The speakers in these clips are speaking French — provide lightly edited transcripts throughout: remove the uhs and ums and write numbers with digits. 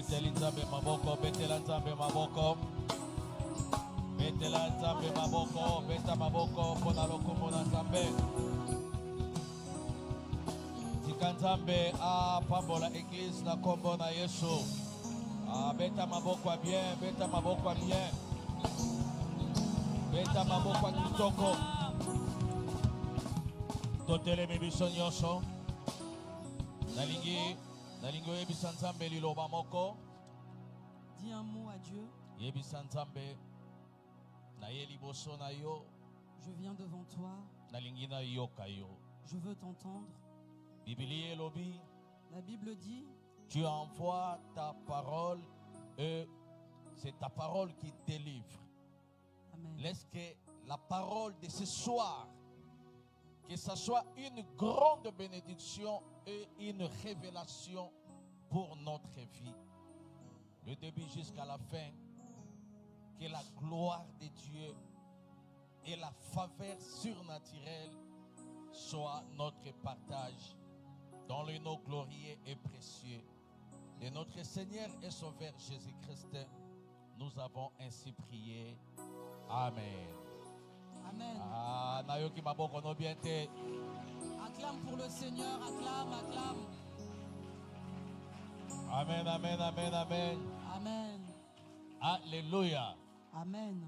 Beteli nzambe maboko, betela nzambe maboko. Betela nzambe maboko, beta maboko pona lokombo na nzambe. Tika nzambe apambola église na kombo na Yesu. Beta maboko bien, beta maboko bien. Beta maboko kitoko. Totele biso nyonso. Nalingi yebisa nzambe liloba moko. Dis un mot à Dieu. Yebisa nzambe na ye liboso na yo. Je viens devant toi. Nalingi na yoka yo. Je veux t'entendre. Bibli elobi. La Bible dit. Tu envoies ta parole et c'est ta parole qui délivre. Amen. Laisse que la parole de ce soir, que ce soit une grande bénédiction et une révélation pour notre vie. Le début jusqu'à la fin, que la gloire de Dieu et la faveur surnaturelle soient notre partage dans le nom glorieux et précieux de notre Seigneur et Sauveur Jésus-Christ. Nous avons ainsi prié. Amen. Amen. Acclame pour le Seigneur, acclame, acclame. Amen, amen, amen, amen. Amen. Alléluia. Amen.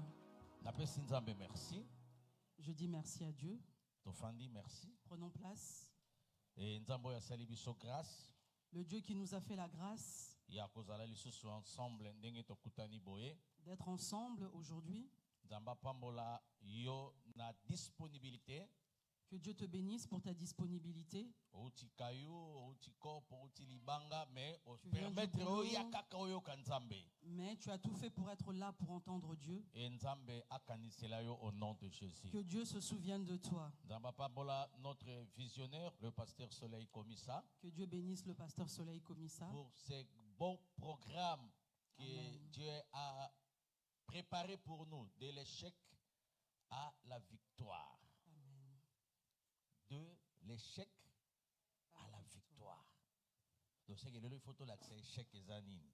Merci. Je dis merci à Dieu. Tofandi, merci. Prenons place. Et Nzambo ya sali biso grâce. Le Dieu qui nous a fait la grâce d'être ensemble aujourd'hui. Que Dieu te bénisse pour ta disponibilité. Mais tu as tout fait pour être là pour entendre Dieu. Que Dieu se souvienne de toi. Notre visionnaire, le pasteur Soleil Komissa. Que Dieu bénisse le pasteur Soleil Komissa. Pour ces beaux programmes que Dieu a préparés pour nous, de l'échec à la victoire. De l'échec à la victoire. Donc c'est que il faut tout l'accès échec et zanine.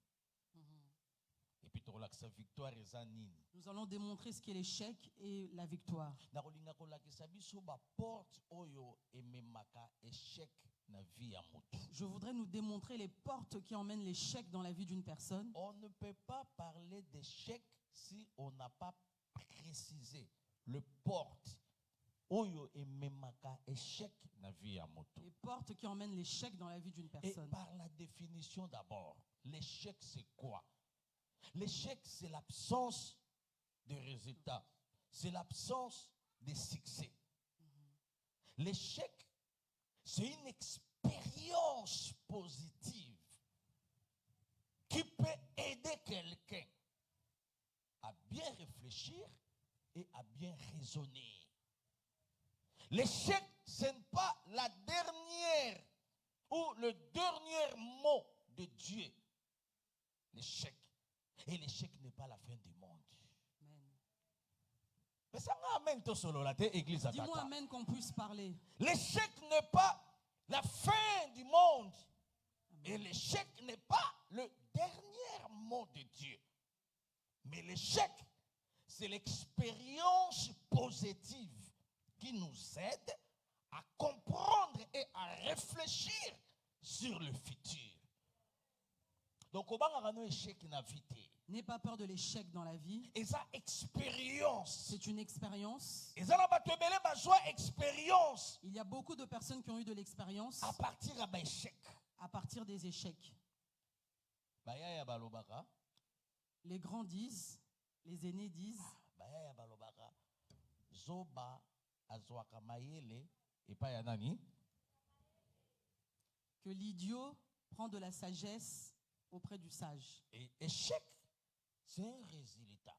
Et puis tout l'accès victoire et zanine. Nous allons démontrer ce qu'est l'échec et la victoire. Je voudrais nous démontrer les portes qui emmènent l'échec dans la vie d'une personne. On ne peut pas parler d'échec si on n'a pas précisé le porte. Les portes qui emmènent l'échec dans la vie d'une personne. Et par la définition d'abord, l'échec c'est quoi? L'échec c'est l'absence de résultats, c'est l'absence de succès. L'échec c'est une expérience positive qui peut aider quelqu'un à bien réfléchir et à bien raisonner. L'échec, ce n'est pas la dernière ou le dernier mot de Dieu. L'échec. Et l'échec n'est pas la fin du monde. Amen. Mais ça amen tout solo la église. Dis-moi amen qu'on puisse parler. L'échec n'est pas la fin du monde. Amen. Et l'échec n'est pas le dernier mot de Dieu. Mais l'échec, c'est l'expérience positive qui nous aide à comprendre et à réfléchir sur le futur. Donc, n'aie pas peur de l'échec dans la vie. Et ça, expérience. C'est une expérience. Et ça, expérience. Il y a beaucoup de personnes qui ont eu de l'expérience à partir des échecs. Les grands disent, les aînés disent. Que l'idiot prend de la sagesse auprès du sage. Et échec, c'est un résultat.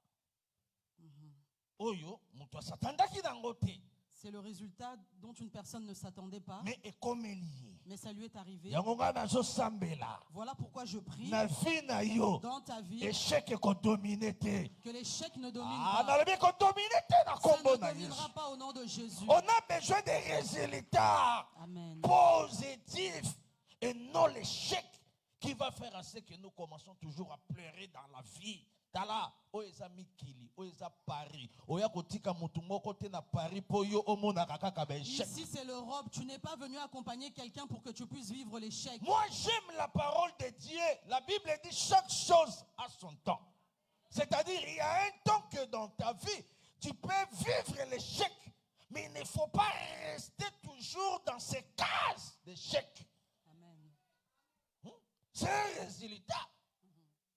C'est le résultat dont une personne ne s'attendait pas. Mais ça lui est arrivé. Voilà pourquoi je prie dans ta vie que l'échec ne domine pas. Ça ne dominera pas au nom de Jésus. On a besoin de résultats Amen. positifs et non l'échec qui va faire à ce que nous commençons toujours à pleurer dans la vie. Tala, oeza mikili, oeza Paris, oya kotika mutungo kote na Paris poyo omona kaka ba échec. Ici c'est l'Europe, tu n'es pas venu accompagner quelqu'un pour que tu puisses vivre l'échec. Moi j'aime la parole de Dieu. La Bible dit chaque chose a son temps. C'est-à-dire il y a un temps que dans ta vie, tu peux vivre l'échec, mais il ne faut pas rester toujours dans ces cases d'échec. Amen. C'est un résultat.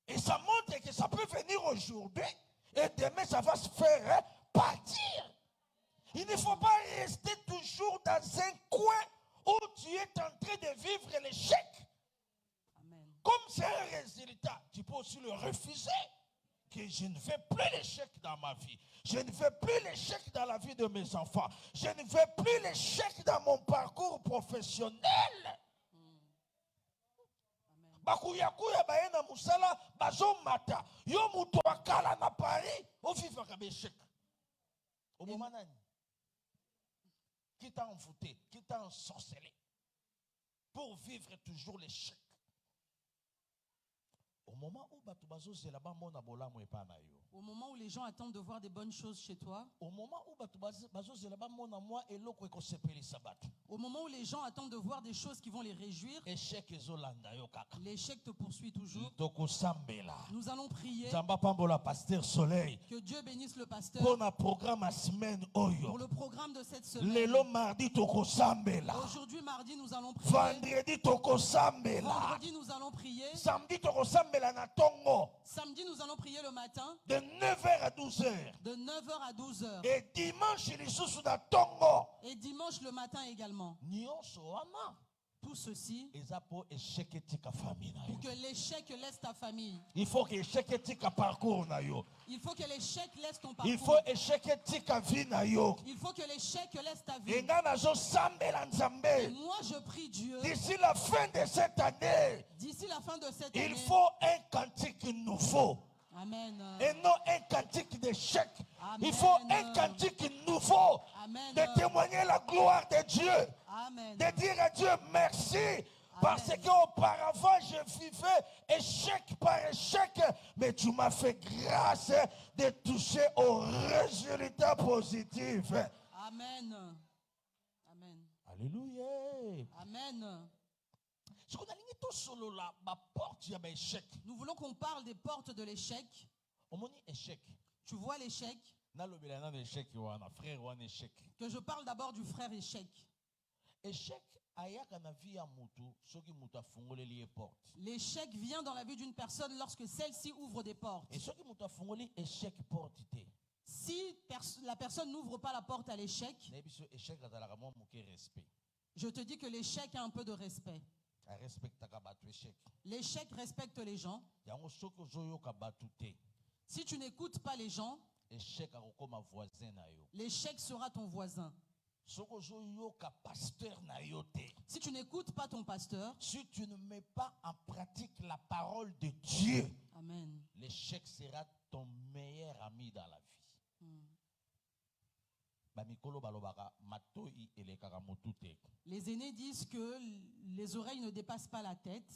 Et ça montre que ça peut venir aujourd'hui et demain ça va se faire partir. Il ne faut pas rester toujours dans un coin où tu es en train de vivre l'échec. Amen. Comme c'est un résultat, tu peux aussi le refuser. Que je ne veux plus l'échec dans ma vie. Je ne veux plus l'échec dans la vie de mes enfants. Je ne veux plus l'échec dans mon parcours professionnel. Bakuyakuya baena musala bazo mata yo mutu akala na Paris o vivre comme échec. Au moment nani qui t'a envoûté, qui t'a ensorcelé pour vivre toujours l'échec. Au moment où batu bazo zela ba mona bolamu epa na yo. Au moment où les gens attendent de voir des bonnes choses chez toi. Au moment où batu bazo zela ba mona moi eloko ekosepelisa batu. Au moment où les gens attendent de voir des choses qui vont les réjouir. Échec ezolanda yo kaka. L'échec te poursuit toujours. Nous allons prier. Zamba pambola pasteur Soleil. Que Dieu bénisse le pasteur. Pour notre programme à semaine oyo. Pour le programme de cette semaine. Lelo mardi toko sambela. Aujourd'hui mardi nous allons prier. Vendredi toko sambela. Vendredi nous allons prier. Samedi toko sambela na tongo. Samedi nous allons prier le matin. De 9h à 12h. De 9h à 12h. Et dimanche lisusu na tongo. Et dimanche le matin également. Tout ceci pour que l'échec laisse ta famille. Il faut que l'échec parcours na yo. Il faut que l'échec laisse ton parcours. Il faut échec vie na yo. Il faut que l'échec laisse ta vie. Et moi je prie Dieu. D'ici la fin de cette année. D'ici la fin de cette année. Il faut un cantique nouveau. Amen. Et non un cantique d'échec. Il faut un cantique nouveau. Amen. De témoigner la gloire de Dieu. Amen. De dire à Dieu merci. Amen. Parce qu'auparavant je vivais échec par échec. Mais tu m'as fait grâce de toucher aux résultats positifs. Amen. Amen. Alléluia. Amen. Nous voulons qu'on parle des portes de l'échec. Tu vois l'échec. Que je parle d'abord du frère échec. L'échec vient dans la vie d'une personne lorsque celle-ci ouvre des portes. Si la personne n'ouvre pas la porte à l'échec, je te dis que l'échec a un peu de respect. L'échec respecte les gens. Si tu n'écoutes pas les gens, l'échec sera ton voisin. Si tu n'écoutes pas ton pasteur, si tu ne mets pas en pratique la parole de Dieu, amen, l'échec sera ton meilleur ami dans la vie. Les aînés disent que les oreilles ne dépassent pas la tête.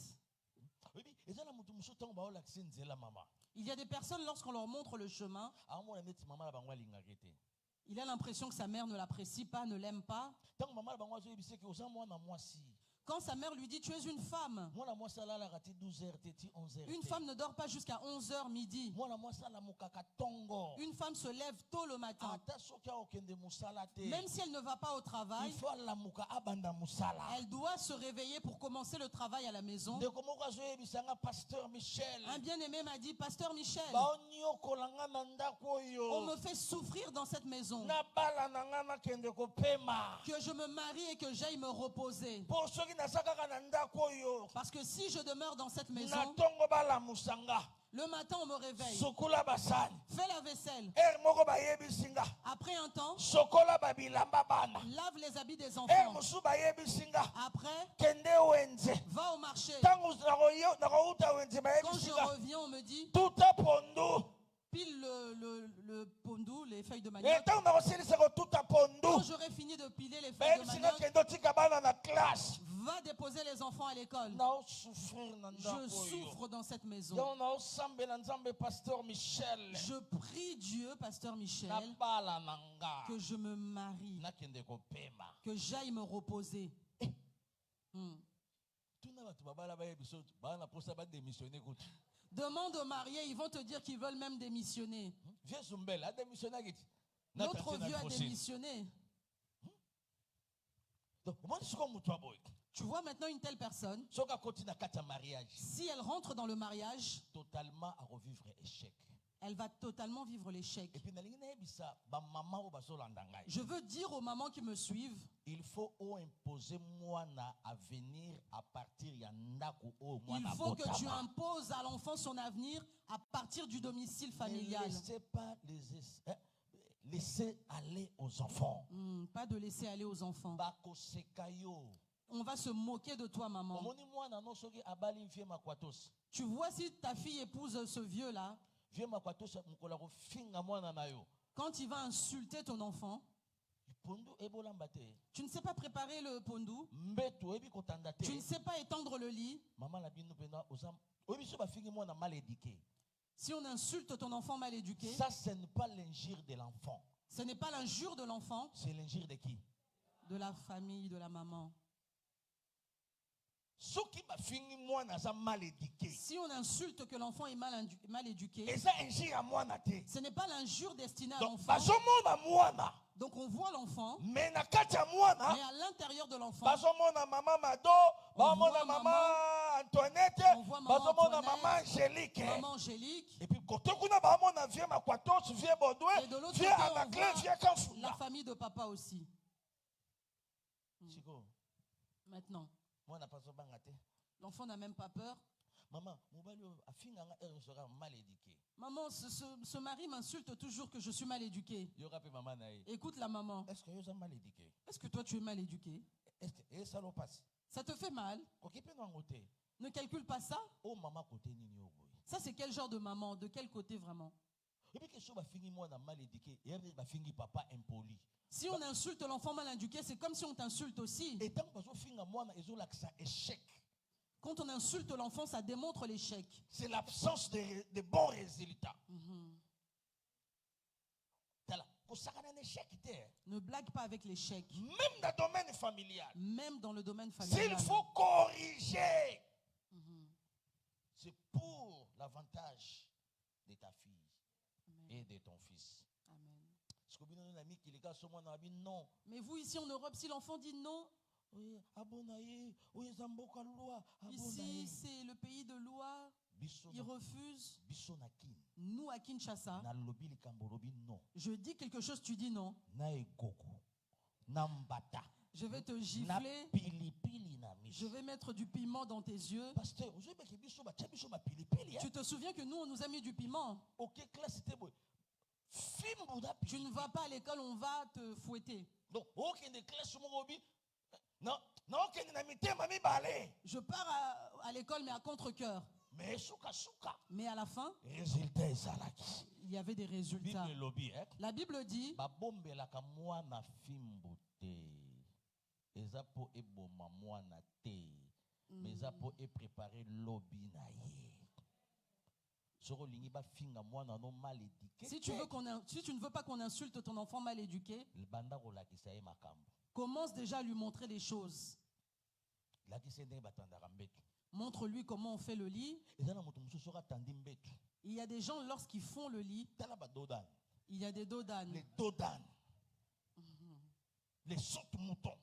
Il y a des personnes, lorsqu'on leur montre le chemin, il a l'impression que sa mère ne l'apprécie pas, ne l'aime pas. Quand sa mère lui dit tu es une femme, une femme ne dort pas jusqu'à 11h midi. Une femme se lève tôt le matin. Même si elle ne va pas au travail, elle doit se réveiller pour commencer le travail à la maison. Un bien-aimé m'a dit, Pasteur Michel, on me fait souffrir dans cette maison. Que je me marie et que j'aille me reposer. Parce que si je demeure dans cette maison, le matin on me réveille, fais la vaisselle, après un temps, lave les habits des enfants, après, va au marché. Quand je reviens, on me dit, pile le pondou, les feuilles de manioc. Quand j'aurai fini de piler les feuilles de manioc, va déposer les enfants à l'école. Je souffre dans cette maison. Je prie Dieu, pasteur Michel, que je me marie, que j'aille me reposer. Demande aux mariés, ils vont te dire qu'ils veulent même démissionner. L'autre vieux a démissionné. Tu vois maintenant une telle personne, si elle rentre dans le mariage, totalement à revivre l'échec. Elle va totalement vivre l'échec. Je veux dire aux mamans qui me suivent, il faut imposer à venir à partir il faut que tu imposes à l'enfant son avenir à partir du domicile familial. Ne laissez pas laisser aller aux enfants. Pas de laisser aller aux enfants. On va se moquer de toi, maman. Tu vois, si ta fille épouse ce vieux-là, quand il va insulter ton enfant, tu ne sais pas préparer le pondu, tu ne sais pas étendre le lit. Si on insulte ton enfant mal éduqué, ça, ce n'est pas l'injure de l'enfant. Ce n'est pas l'injure de l'enfant. C'est l'injure de qui? De la famille, de la maman. Si on insulte que l'enfant est mal éduqué, ce n'est pas l'injure destinée à l'enfant. Donc on voit l'enfant, mais à l'intérieur de l'enfant, on voit maman Antoinette, maman Angélique. Et puis côté vieux et de l'autre côté, on voit la famille de papa aussi. Maintenant, l'enfant n'a même pas peur. Maman, ce mari m'insulte toujours que je suis mal éduqué. Écoute la maman. Est-ce que toi tu es mal éduqué? Ça te fait mal? Ne calcule pas ça. Ça, c'est quel genre de maman? De quel côté vraiment? Si on insulte l'enfant mal éduqué, c'est comme si on t'insulte aussi. Quand on insulte l'enfant, ça démontre l'échec. C'est l'absence de bons résultats. Ne blague pas avec l'échec. Même dans le domaine familial. Même dans le domaine familial. S'il faut corriger, c'est pour l'avantage de ta fille et de ton fils. Amen. Mais vous ici en Europe, si l'enfant dit non, ici c'est le pays de loi, il refuse. Nous à Kinshasa, je dis quelque chose, tu dis non. Je vais te gifler. Je vais mettre du piment dans tes yeux. Tu te souviens que nous, on nous a mis du piment? Tu ne vas pas à l'école, on va te fouetter. Je pars à l'école, mais à contre-cœur. Mais à la fin, il y avait des résultats. La Bible dit, si tu ne veux pas qu'on insulte ton enfant mal éduqué, commence déjà à lui montrer des choses. Montre-lui comment on fait le lit. Il y a des gens, lorsqu'ils font le lit, il y a des dodanes. Les dodanes. Les sautes-moutons.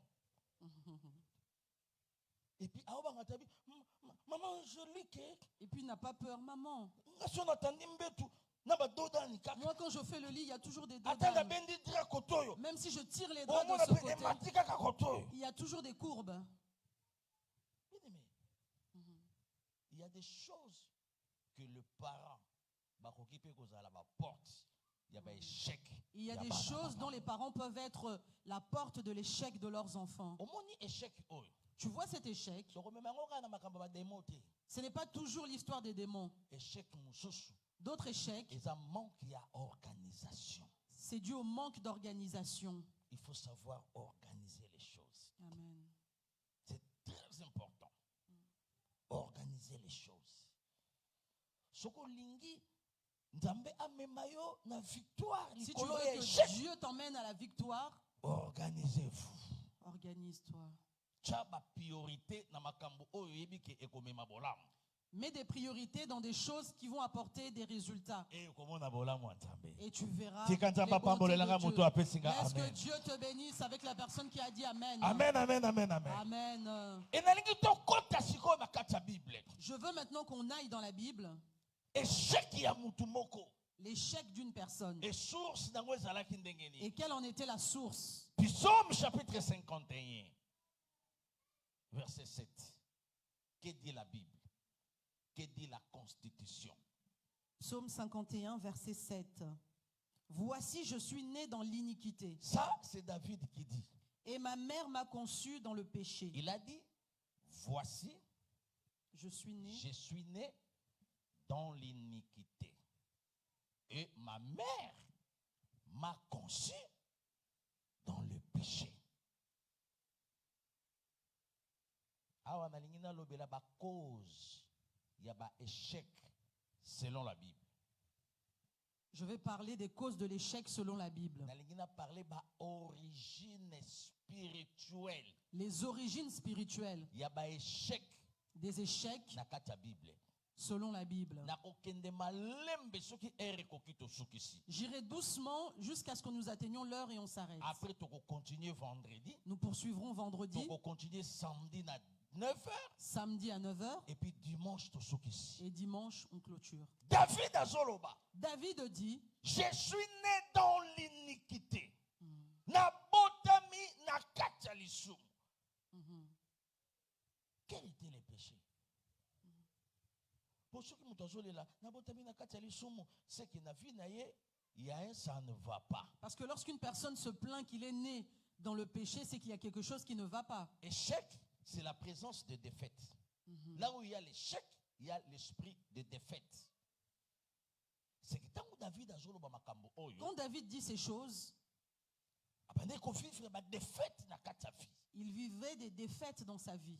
Et puis, maman, je lis. Et puis, il n'a pas peur, maman. Moi, quand je fais le lit, il y a toujours des dodanes. Même si je tire les draps de ce côté, il y a toujours des courbes. Il y a des choses que le parent il y a des choses dont les parents peuvent être la porte de l'échec de leurs enfants. Tu vois cet échec? Ce n'est pas toujours l'histoire des démons. D'autres échecs, c'est dû au manque d'organisation. Il faut savoir organiser les choses. Amen. C'est très important. accepter les choses. Soko lingi, Nzambe amemayo na victoire. Si tu veux que Dieu t'emmène à la victoire, organisez-vous. Organise-toi. Mets des priorités dans des choses qui vont apporter des résultats. Et tu verras les bontés de Dieu. Est-ce que Dieu te bénisse avec la personne qui a dit Amen. Amen, amen, amen, amen. Amen. Je veux maintenant qu'on aille dans la Bible. L'échec d'une personne. Et quelle en était la source? Psaume chapitre 51, verset 7. Que dit la Bible? Que dit la Constitution? Psaume 51, verset 7. Voici, je suis né dans l'iniquité. Ça, c'est David qui dit. Et ma mère m'a conçu dans le péché. Il a dit, voici, je suis né dans l'iniquité. Et ma mère m'a conçu dans le péché. Awa na lingina lobela ba cause ya ba échec selon la Bible. Je vais parler des causes de l'échec selon la Bible. Na lingina parler ba origine spirituelle. Les origines spirituelles. Ya ba échec. Des échecs. Na kata Bible. Selon la Bible. J'irai doucement jusqu'à ce que nous atteignions l'heure et on s'arrête. Après, tu vas continuer vendredi. Nous poursuivrons vendredi. Tu vas continuer samedi à 9h. Samedi à 9h. Et puis dimanche, tu vas. Et dimanche, on clôture. David dit, je suis né dans l'iniquité. Na botami na kachalisum. Quel était le péché? Pour ceux qui m'ont là, c'est que ça ne va pas. Parce que lorsqu'une personne se plaint qu'il est né dans le péché, c'est qu'il y a quelque chose qui ne va pas. Échec, c'est la présence de défaite. Là où il y a l'échec, il y a l'esprit de défaite. C'est que quand David dit ces choses, il vivait des défaites dans sa vie.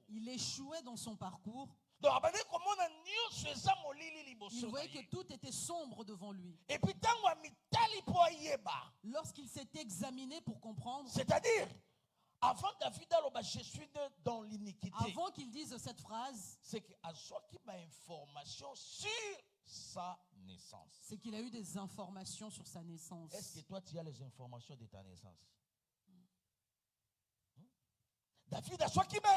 Il échouait dans son parcours. Il voyait que tout était sombre devant lui. Et puis, lorsqu'il s'est examiné pour comprendre, c'est-à-dire, avant David je suis dans l'iniquité. Avant qu'il dise cette phrase, c'est qu'il a information sur sa naissance. C'est qu'il a eu des informations sur sa naissance. Est-ce que toi tu as les informations de ta naissance? David a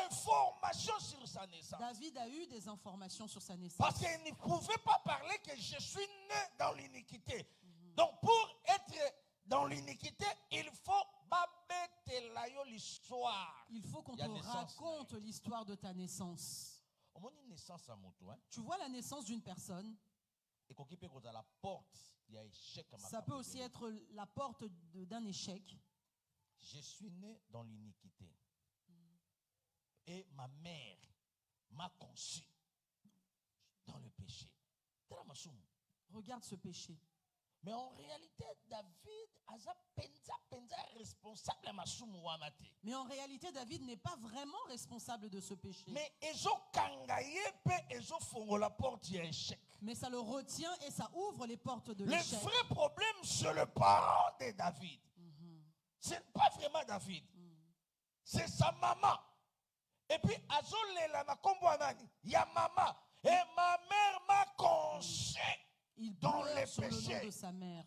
information sur sa naissance. David a eu des informations sur sa naissance. Parce qu'il ne pouvait pas parler que je suis né dans l'iniquité. Donc pour être dans l'iniquité, il faut l'histoire. Il faut qu'on te raconte l'histoire de ta naissance. Tu vois la naissance d'une personne. Ça peut aussi être la porte d'un échec. Je suis né dans l'iniquité. Et ma mère m'a conçu dans le péché. Regarde ce péché. Mais en réalité, David est responsable. Mais en réalité, David n'est pas vraiment responsable de ce péché. Mais ça le retient et ça ouvre les portes de l'échec. Le vrai problème, c'est le parent de David. Ce n'est pas vraiment David. C'est sa maman. Et puis, Azolela na kombo anani, ya maman. Et ma mère m'a conçu dans les péchés. Le nom de sa mère.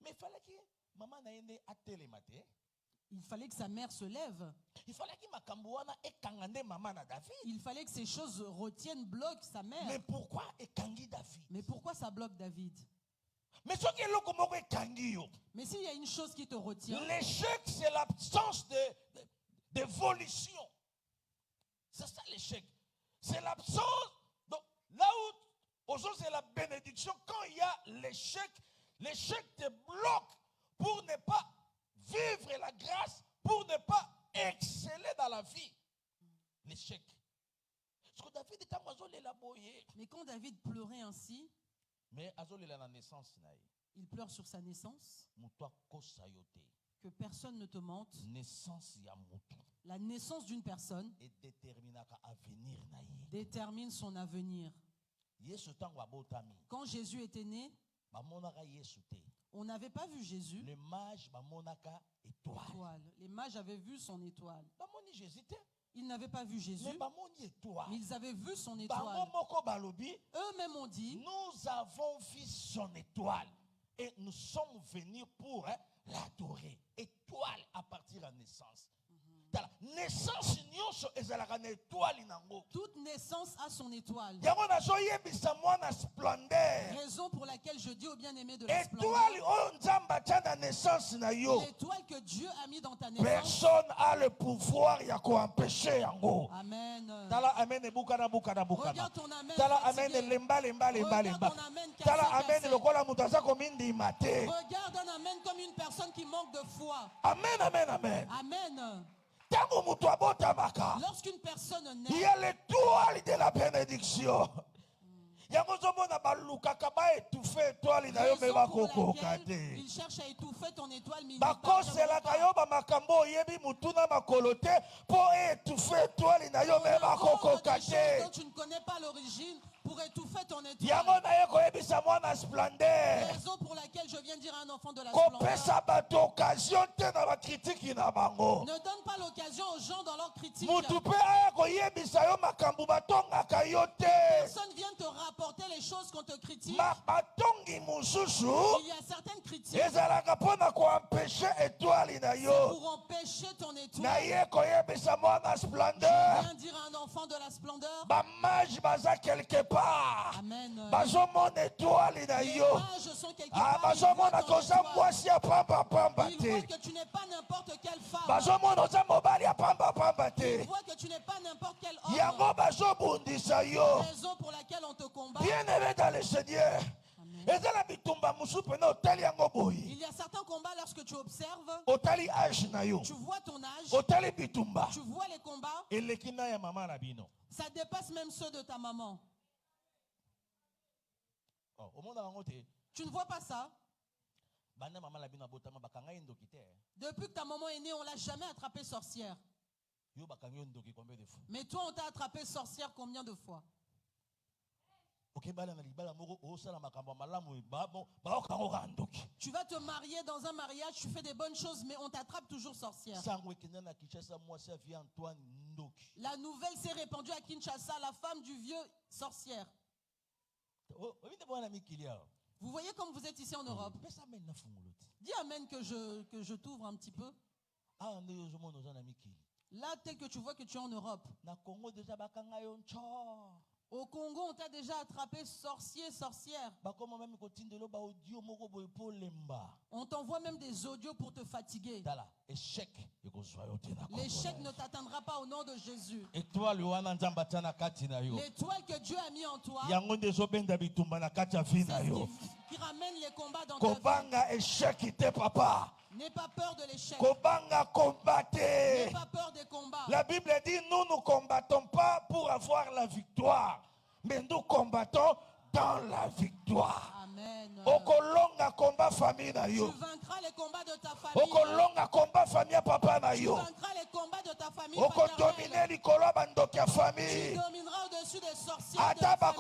Mais il fallait que maman n'aille à télématé. Il fallait que sa mère se lève. Il fallait que Makambouana ait kangande maman na David. Il fallait que ces choses retiennent, bloquent sa mère. Mais pourquoi ékangi David? Mais pourquoi ça bloque David? Mais s'il y a une chose qui te retient, l'échec, c'est l'absence d'évolution. C'est ça l'échec. C'est l'absence. Donc là où aux autres c'est la bénédiction, quand il y a l'échec, l'échec te bloque pour ne pas vivre la grâce, pour ne pas exceller dans la vie. L'échec. Mais quand David pleurait ainsi, mais il pleure sur sa naissance. Que personne ne te mente. La naissance d'une personne détermine son avenir. Quand Jésus était né, on n'avait pas vu Jésus. Les mages avaient vu son étoile. Ils n'avaient pas vu Jésus, mais ils avaient vu son étoile. Eux-mêmes ont dit, nous avons vu son étoile et nous sommes venus pour l'adorer. Étoile à partir de la naissance. Naissance toute naissance a son étoile. Raison pour laquelle je dis au bien-aimé de la splendeur, l'étoile que Dieu a mis dans ta naissance, personne n'a le pouvoir d'empêcher. Amen. Regarde ton amen. Regarde un amen comme une personne qui manque de foi. Amen, amen, amen. Amen. Lorsqu'une personne naît, il y a l'étoile de la bénédiction. Il cherche à étouffer ton étoile, mais tu ne connais pas l'origine pour étouffer ton étoile. Raison pour laquelle je viens dire à un enfant de la splendeur, ne donne pas l'occasion aux gens dans leur critique. Personne vient te rapporter les choses qu'on te critique. Il y a certaines critiques pour empêcher ton étoile. Je viens dire à un enfant de la splendeur, quelque part. Amen. Les mages sont quelque part. Ils voient que tu n'es pas n'importe quelle femme. Ils voient que tu n'es pas n'importe quel homme. Raison pour laquelle on te combat. Bien-aimé dans le Seigneur. Il y a certains combats lorsque tu observes. Tu vois ton âge. Tu vois les combats. Ça dépasse même ceux de ta maman. Tu ne vois pas ça? Depuis que ta maman est née, on ne l'a jamais attrapée sorcière. Mais toi, on t'a attrapé sorcière combien de fois? Tu vas te marier dans un mariage, tu fais des bonnes choses, mais on t'attrape toujours sorcière. La nouvelle s'est répandue à Kinshasa, la femme du vieux sorcière. Vous voyez comme vous êtes ici en Europe. Dis amen que je t'ouvre un petit peu. Là, tel que tu vois que tu es en Europe. Au Congo, on t'a déjà attrapé sorcier, sorcière. On t'envoie même des audios pour te fatiguer. L'échec ne t'atteindra pas au nom de Jésus. L'étoile que Dieu a mis en toi, c'est qui ramène les combats dans ta vie. N'aie pas peur de l'échec. N'aie pas peur des combats. La Bible dit, nous ne combattons pas pour avoir la victoire, mais nous combattons dans la victoire. Amen. Tu vaincras les combats de ta famille. Tu vaincras les combats de ta famille. Tu domineras au-dessus des sorciers de ta famille.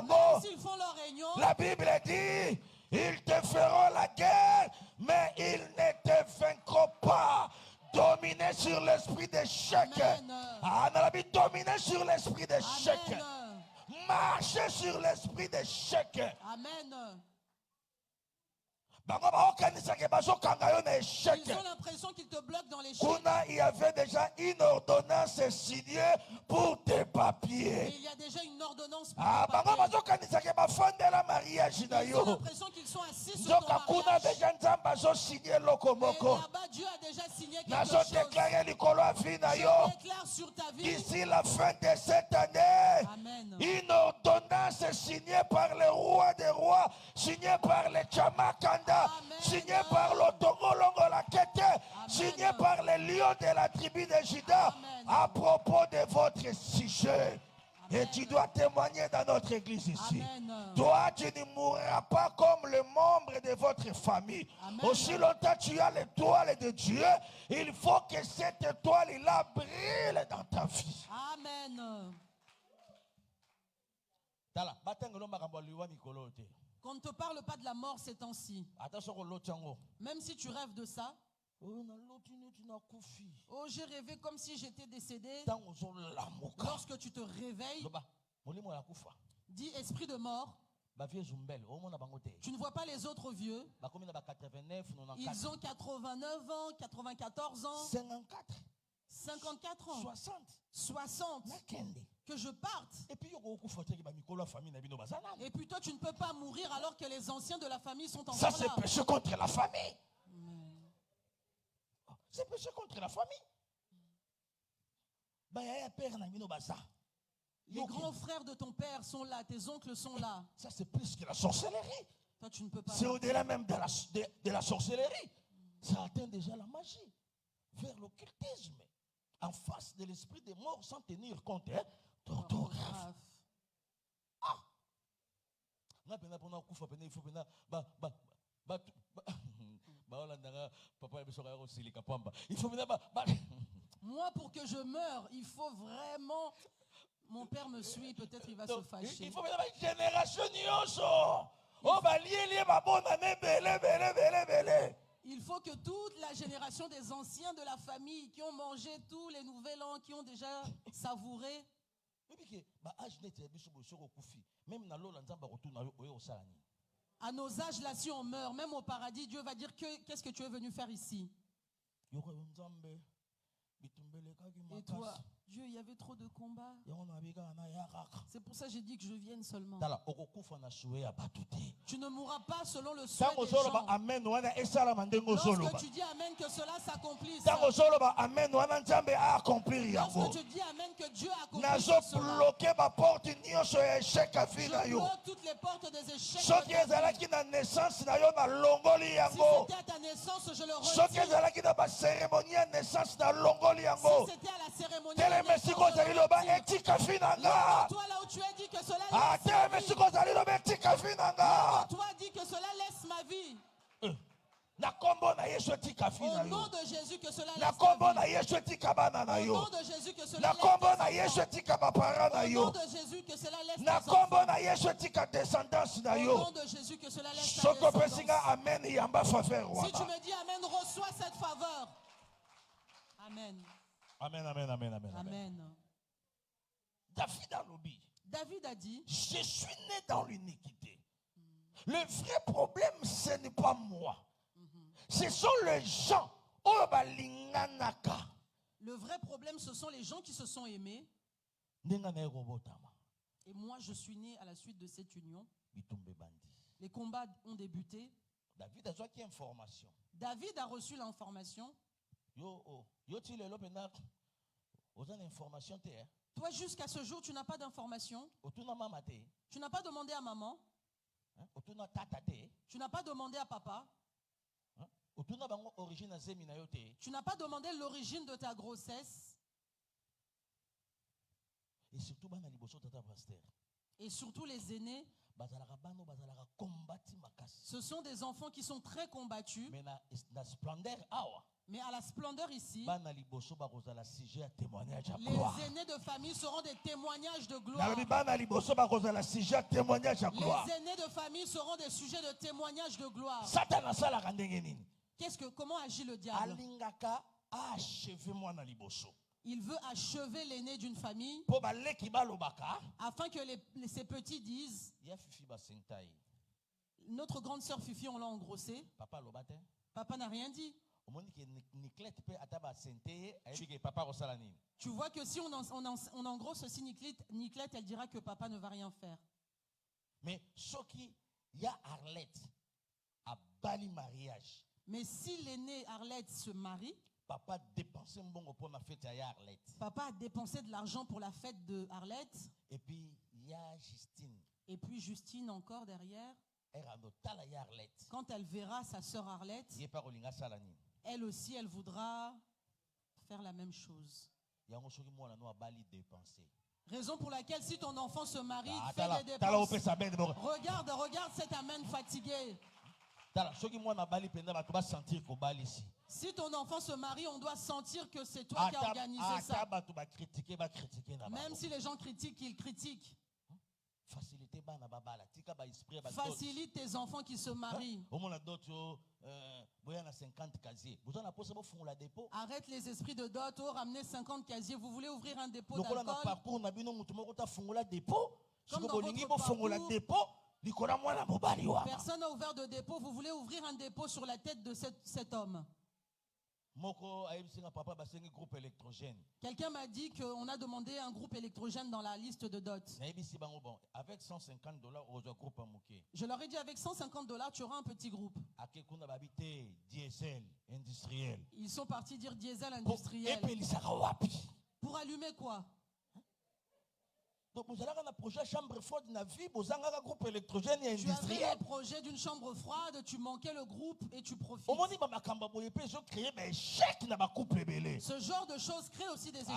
Même s'ils font leur réunion, la Bible dit, ils te feront la guerre, mais ils ne te vaincront pas. Dominer sur l'esprit d'échec. Dominer sur l'esprit d'échec. Marcher sur l'esprit d'échec. Amen. Ils ont l'impression qu'ils te bloquent dans l'échec. Il y avait déjà une ordonnance signée pour tes papiers. Il y a déjà une ordonnance pour tes papiers. Ils ont l'impression qu'ils sont assis sur ton mariage. Mais là-bas, Dieu a déjà signé quelque chose. Je déclare sur ta vie. D'ici la fin de cette année, Amen. Une ordonnance signée par le roi des rois, signée par le Chamakanda, signé par l'Otongolongola Kete, signé par les lions de la tribu de Juda, à propos de votre sujet. Et tu dois témoigner dans notre église ici. Amen. Dois tu ne mourras pas comme le membre de votre famille. Amen. Aussi longtemps tu as l'étoile de Dieu, il faut que cette étoile là brille dans ta vie. Amen. Qu'on ne te parle pas de la mort ces temps-ci. Même si tu rêves de ça. Oh, j'ai rêvé comme si j'étais décédé. Lorsque tu te réveilles, dis esprit de mort. Tu ne vois pas les autres vieux. Ils ont 89 ans, 94 ans, 54 ans, 60. Que je parte. Et puis toi, tu ne peux pas mourir alors que les anciens de la famille sont encore là. Ça, c'est péché contre la famille. C'est péché contre la famille. Les grands frères de ton père sont là, tes oncles sont là. Ça, c'est plus que la sorcellerie. Toi, tu ne peux pas. C'est au-delà même de la sorcellerie. Ça atteint déjà la magie. Vers l'occultisme. En face de l'esprit des morts sans tenir compte d'orthographe. Ah! Moi, pour que je meure, il faut vraiment. Mon père me suit, peut-être il va se fâcher. Il faut une génération. Il faut que toute la génération des anciens de la famille qui ont mangé tous les nouvel an, qui ont déjà savouré. À nos âges là, si on meurt, même au paradis, Dieu va dire qu'est-ce que tu es venu faire ici? Et toi, Dieu, il y avait trop de combats. C'est pour ça que j'ai dit que je vienne seulement. Tu ne mourras pas selon le souhait des gens. Lorsque tu dis Amen, que cela s'accomplisse. Lorsque tu dis Amen, que Dieu accomplisse cela. Je bloque toutes les portes des échecs. Si c'était à ta naissance, je le retire. Si c'était à la cérémonie de naissance, toi là où tu as dit que cela laisse toi dis que cela laisse ma vie. Au nom de Jésus que cela laisse ta vie. Au nom de Jésus que cela laisse tes enfants. Au nom de Jésus que cela laisse tes enfants. Au nom de Jésus que cela laisse ta descendance. Si tu me dis Amen, reçois cette faveur. Amen. Amen, amen, amen, amen. Amen. David a dit, je suis né dans l'iniquité. Le vrai problème, ce n'est pas moi. Ce sont les gens. Le vrai problème, ce sont les gens qui se sont aimés. Et moi, je suis né à la suite de cette union. Les combats ont débuté. David a reçu l'information. Toi, jusqu'à ce jour, tu n'as pas d'information. Tu n'as pas demandé à maman. Tu n'as pas demandé à papa. Tu n'as pas demandé l'origine de ta grossesse. Et surtout les aînés. Ce sont des enfants qui sont très combattus. Mais à la splendeur ici, les aînés de famille seront des témoignages de gloire. Les aînés de famille seront des sujets de témoignages de gloire. Comment agit le diable? Il veut achever l'aîné d'une famille afin que ses petits disent, notre grande sœur Fifi, on l'a engrossée. Papa n'a rien dit. Tu vois que si on engrosse aussi Niclette, elle dira que papa ne va rien faire. Mais il y a Arlette à Bali mariage. Mais si l'aîné Arlette se marie, papa a dépensé de l'argent pour la fête de Arlette. Et puis il y a Justine. Et puis Justine encore derrière. Quand elle verra sa sœur Arlette, elle aussi, elle voudra faire la même chose. Raison pour laquelle si ton enfant se marie, il fait des dépenses. Regarde cet amen fatigué. Si ton enfant se marie, on doit sentir que c'est toi qui as organisé ça. Même si les gens critiquent, ils critiquent. Facilite tes enfants qui se marient. Arrête les esprits de dot. Ramenez 50 casiers. Vous voulez ouvrir un dépôt d'alcool? Comme dans votre parcours, personne n'a ouvert de dépôt. Vous voulez ouvrir un dépôt sur la tête de cet homme. Quelqu'un m'a dit qu'on a demandé un groupe électrogène dans la liste de dot. Avec $150, je leur ai dit avec $150, tu auras un petit groupe. Ils sont partis dire diesel industriel. Pour allumer quoi? Donc, vous avez un projet chambre froide dans la vie, vous avez un groupe électrogène et industriel. Tu avais le projet d'une chambre froide, tu manquais le groupe et tu profites. Ce genre de choses crée aussi des échecs.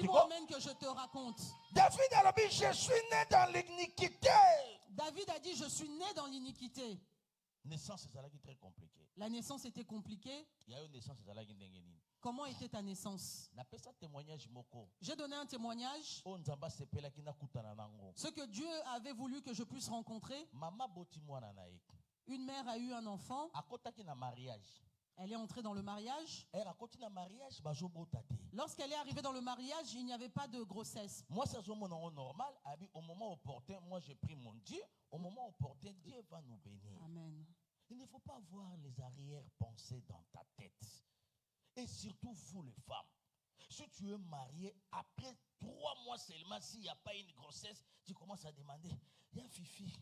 Dis-moi même que je te raconte. David a dit, je suis né dans l'iniquité. David a dit, je suis né dans l'iniquité. Naissance, c'est très compliqué. La naissance était compliquée. Il y a une naissance, comment était ta naissance? J'ai donné un témoignage. Ce que Dieu avait voulu que je puisse rencontrer. Une mère a eu un enfant. Elle est entrée dans le mariage. Lorsqu'elle est arrivée dans le mariage, il n'y avait pas de grossesse. Moi, c'est normal. Au moment opportun, moi, j'ai pris mon Dieu. Au moment opportun, Dieu va nous bénir. Amen. Il ne faut pas avoir les arrière-pensées dans ta tête. Et surtout vous les femmes. Si tu es marié, après 3 mois seulement, s'il n'y a pas une grossesse, tu commences à demander, il y a Fifi,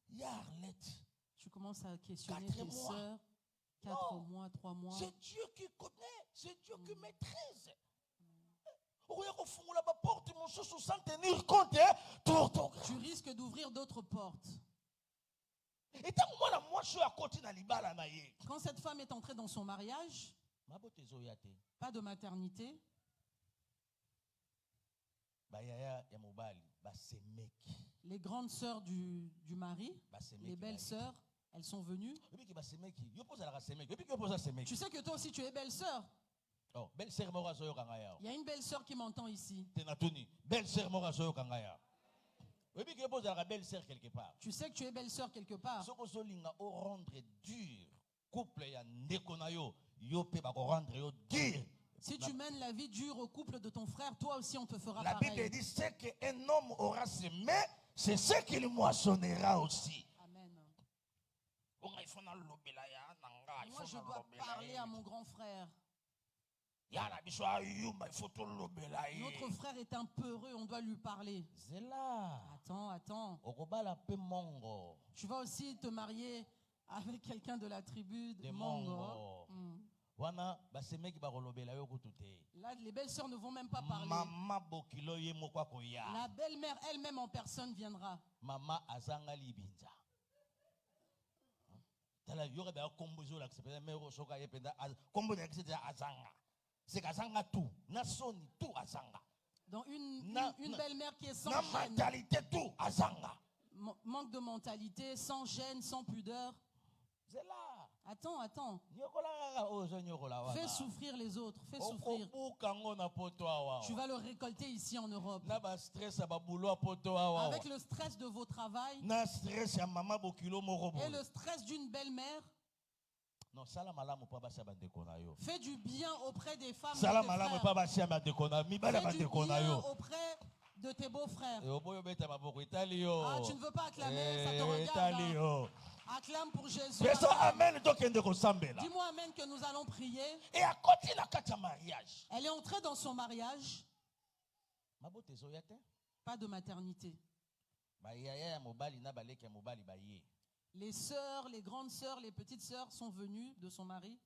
il y a Arlette. Tu commences à questionner tes soeurs. 4 mois, 3 mois. C'est Dieu qui connaît, c'est Dieu qui maîtrise. Tu risques d'ouvrir d'autres portes. Quand cette femme est entrée dans son mariage, pas de maternité. Les grandes sœurs du mari, les belles sœurs, elles sont venues. Tu sais que toi aussi tu es belle sœur. Oh, belle sœur, il y a une belle sœur qui m'entend ici. Belle sœur, quelque part. Tu sais que tu es belle sœur quelque part. Si tu mènes la vie dure au couple de ton frère, toi aussi on te fera pareil. La Bible dit ce qu'un homme aura semé, c'est ce qu'il moissonnera aussi. Amen. Moi je dois parler à mon grand frère. Notre frère est un peureux, on doit lui parler. Attends. Tu vas aussi te marier avec quelqu'un de la tribu de Mongo. Là, les belles sœurs ne vont même pas parler. La belle-mère elle-même en personne viendra. C'est Azanga tout. Nasoni tout Azanga. Donc une belle-mère qui est sans gêne. Mentalité tout Azanga. Manque de mentalité, sans gêne, sans pudeur. C'est là. Attends. Fais souffrir les autres. Fais souffrir. Tu vas le récolter ici en Europe. Avec le stress de vos travails. Et le stress d'une belle-mère. Non, fais du bien auprès des femmes. Fais du bien auprès de tes beaux-frères. Tu ne veux pas acclamer, ça te regarde. Acclame pour Jésus. Dis-moi amen que nous allons prier. Et à côté de mariage. Elle est entrée dans son mariage. Pas de maternité. Les sœurs, les grandes sœurs, les petites sœurs sont venues de son mari.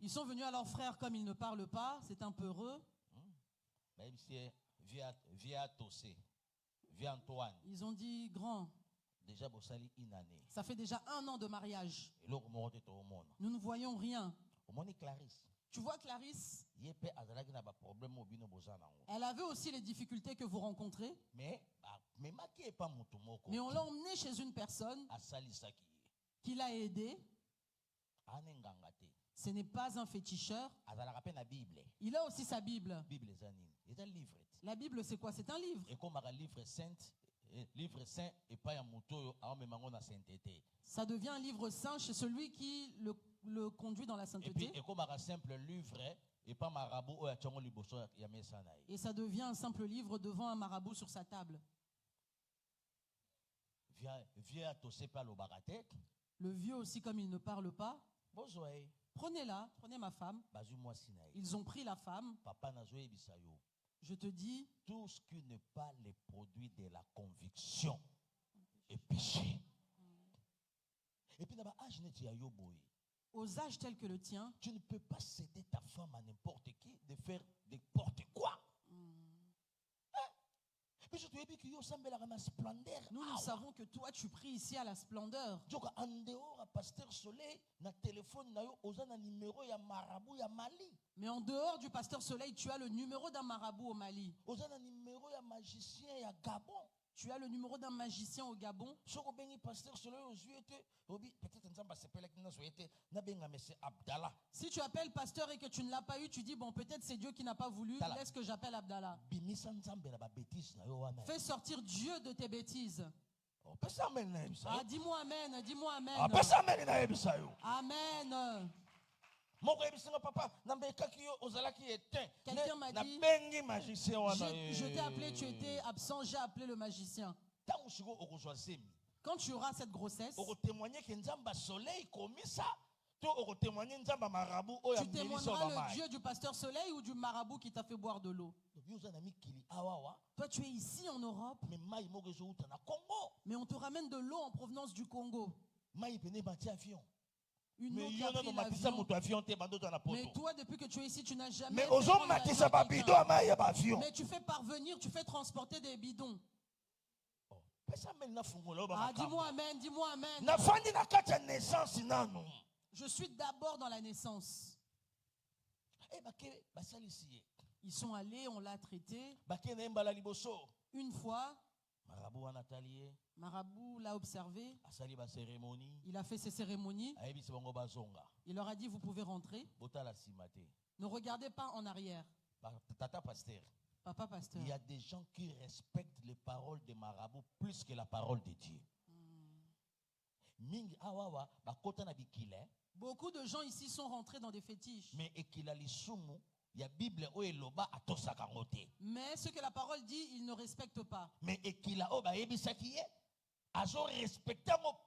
Ils sont venus à leur frère comme ils ne parlent pas. C'est un peu heureux. Ils ont dit grand. Ça fait déjà 1 an de mariage. Nous ne voyons rien. Tu vois, Clarisse, elle avait aussi les difficultés que vous rencontrez. Mais on l'a emmené chez une personne qui l'a aidé. Ce n'est pas un féticheur. Il a aussi sa Bible. La Bible, c'est quoi? C'est un livre. Ça devient un livre saint chez celui qui le conduit dans la sainteté. Et ça devient un simple livre devant un marabout sur sa table. Le vieux aussi, comme il ne parle pas, prenez-la, prenez ma femme. Ils ont pris la femme. Je te dis, tout ce qui n'est pas le produit de la conviction est péché. Et puis d'abord, aux âges tels que le tien, tu ne peux pas céder ta femme à n'importe qui, de faire n'importe quoi. Nous savons que toi tu pries ici à la splendeur. Mais en dehors du pasteur Soleil, tu as le numéro d'un marabout au Mali. Tu as le numéro d'un magicien au Gabon. Si tu appelles pasteur et que tu ne l'as pas eu, tu dis bon, peut-être c'est Dieu qui n'a pas voulu, laisse que j'appelle Abdallah. Fais sortir Dieu de tes bêtises. Ah, dis-moi amen, dis-moi amen. Amen. Quelqu'un m'a dit, je t'ai appelé, tu étais absent, j'ai appelé le magicien. Quand tu auras cette grossesse, tu témoigneras le Dieu du pasteur Soleil ou du marabout qui t'a fait boire de l'eau. Toi tu es ici en Europe, mais on te ramène de l'eau en provenance du Congo. Une eau qui a pris l'avion. Mais toi, depuis que tu es ici, tu n'as jamais mais tu fais parvenir, tu fais transporter des bidons. Ah, dis-moi amen, dis-moi amen. Je suis d'abord dans la naissance. Ils sont allés, on l'a traité. Une fois, Marabout l'a observé. Il a fait ses cérémonies. Il leur a dit, vous pouvez rentrer. Ne regardez pas en arrière. Papa pasteur. Il y a des gens qui respectent les paroles des marabouts plus que la parole de Dieu. Beaucoup de gens ici sont rentrés dans des fétiches. Mais ce que la parole dit, ils ne respectent pas. Mais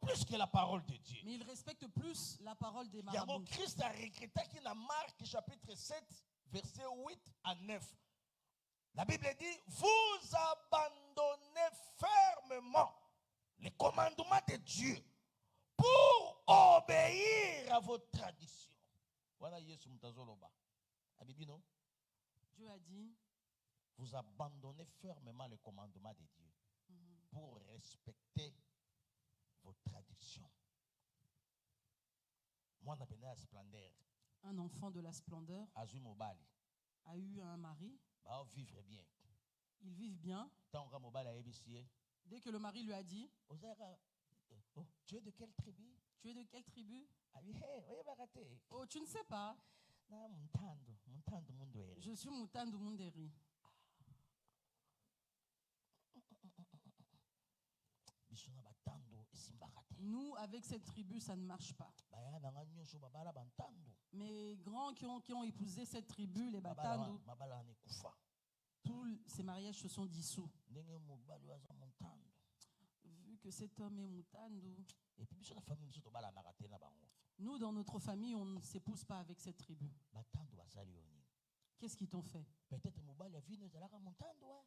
plus que la parole de Dieu. Mais ils respectent plus la parole des marabouts. Christ a regretté dans Marc chapitre 7, verset 8 à 9. La Bible dit, vous abandonnez fermement les commandements de Dieu pour obéir à vos traditions. Voilà Yesu mtazoloba. Dieu a dit, vous abandonnez fermement les commandements de Dieu pour respecter vos traditions. Moi, on appelle la splendeur. Un enfant de la splendeur a eu un mari. Vivre bien. Ils vivent bien. Dès que le mari lui a dit, tu es de quelle tribu? Tu es de quelle tribu? Oh, tu ne sais pas. Je suis Mutandu Munderi. Nous, avec cette tribu, ça ne marche pas. Mes grands qui ont épousé cette tribu, les Batandu, tous ces mariages se sont dissous. Vu que cet homme est Mutandu, nous, dans notre famille, on ne s'épouse pas avec cette tribu. Qu'est-ce qu'ils t'ont fait?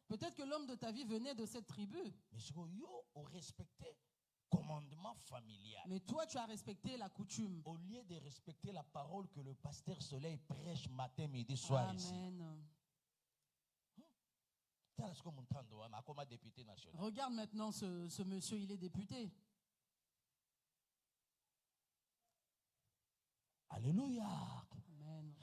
Peut-être que l'homme de ta vie venait de cette tribu. Mais toi, tu as respecté la coutume. Au lieu de respecter la parole que le pasteur Soleil prêche matin, midi, soir. Amen. Ici. Regarde maintenant ce monsieur, il est député. Alléluia. Amen.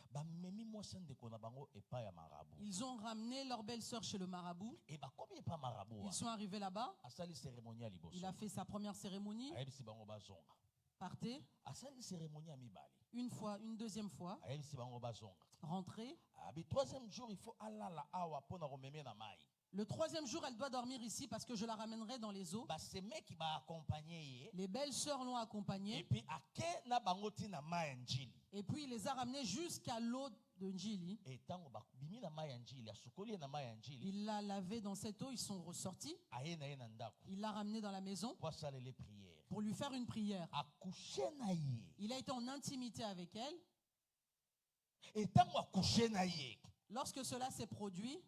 Ils ont ramené leur belle-sœur chez le marabout. Ils sont arrivés là-bas. Il a fait sa première cérémonie. Partez. Une fois, une deuxième fois. Rentrez. Le troisième jour, elle doit dormir ici parce que je la ramènerai dans les eaux. Les belles sœurs l'ont accompagnée. Et puis il les a ramenés jusqu'à l'eau de Njili. Il l'a lavé dans cette eau, ils sont ressortis. Il l'a ramené dans la maison pour lui faire une prière. Il a été en intimité avec elle. Lorsque cela s'est produit,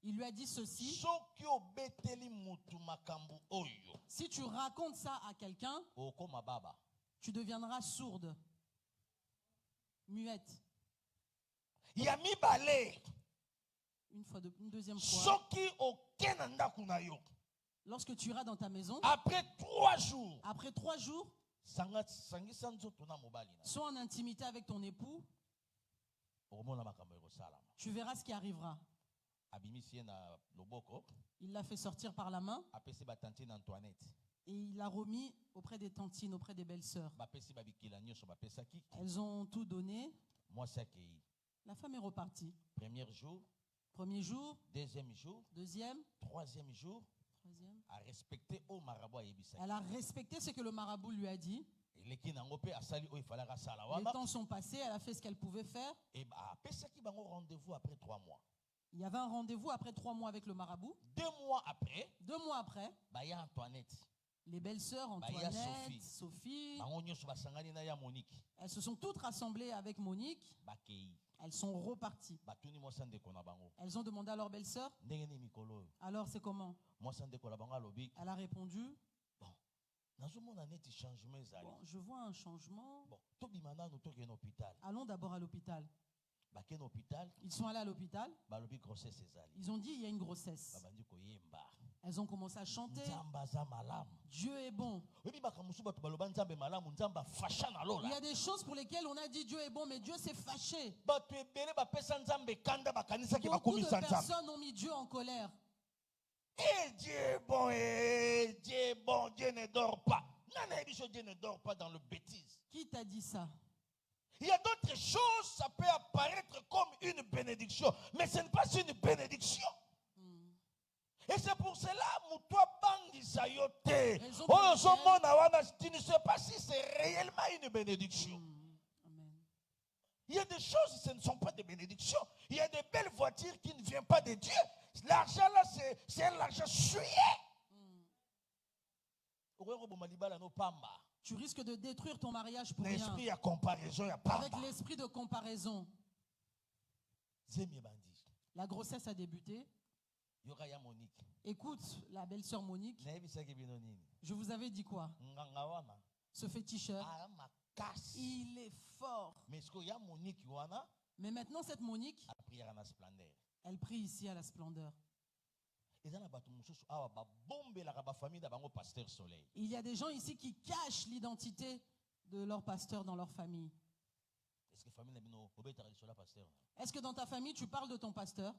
il lui a dit ceci: si tu racontes ça à quelqu'un, tu deviendras sourde, muette. Une deuxième fois, lorsque tu iras dans ta maison, après 3 jours, sois en intimité avec ton époux, tu verras ce qui arrivera. Il l'a fait sortir par la main et il l'a remis auprès des tantines, auprès des belles-sœurs. Elles ont tout donné. La femme est repartie. Premier jour, deuxième, troisième jour. Elle a respecté ce que le marabout lui a dit. Les temps sont passés, elle a fait ce qu'elle pouvait faire. Il y avait un rendez-vous après 3 mois avec le marabout. 2 mois après, les belles-sœurs Antoinette, Sophie, elles se sont toutes rassemblées avec Monique. Elles sont reparties. Elles ont demandé à leur belle-sœur: alors c'est comment? Elle a répondu: bon, je vois un changement. Allons d'abord à l'hôpital. Ils sont allés à l'hôpital. Ils ont dit: il y a une grossesse. Elles ont commencé à chanter: Dieu est bon. Il y a des choses pour lesquelles on a dit Dieu est bon, mais Dieu s'est fâché. Beaucoup de personnes ont mis Dieu en colère. Et Dieu est bon, Dieu est bon, Dieu ne dort pas. Dieu ne dort pas dans le bêtise. Qui t'a dit ça? Il y a d'autres choses, ça peut apparaître comme une bénédiction, mais ce n'est pas une bénédiction. Et c'est pour cela, tu ne sais pas si c'est réellement une bénédiction. Il y a des choses, ce ne sont pas des bénédictions. Il y a des belles voitures qui ne viennent pas de Dieu. L'argent là, c'est un argent souillé. Tu risques de détruire ton mariage pour rien. L'esprit à comparaison, avec l'esprit de comparaison. La grossesse a débuté. Écoute, la belle-sœur Monique, je vous avais dit quoi? Ce féticheur, il est fort. Mais maintenant, cette Monique, elle prie ici à la Splendeur. Il y a des gens ici qui cachent l'identité de leur pasteur dans leur famille. Est-ce que dans ta famille, tu parles de ton pasteur?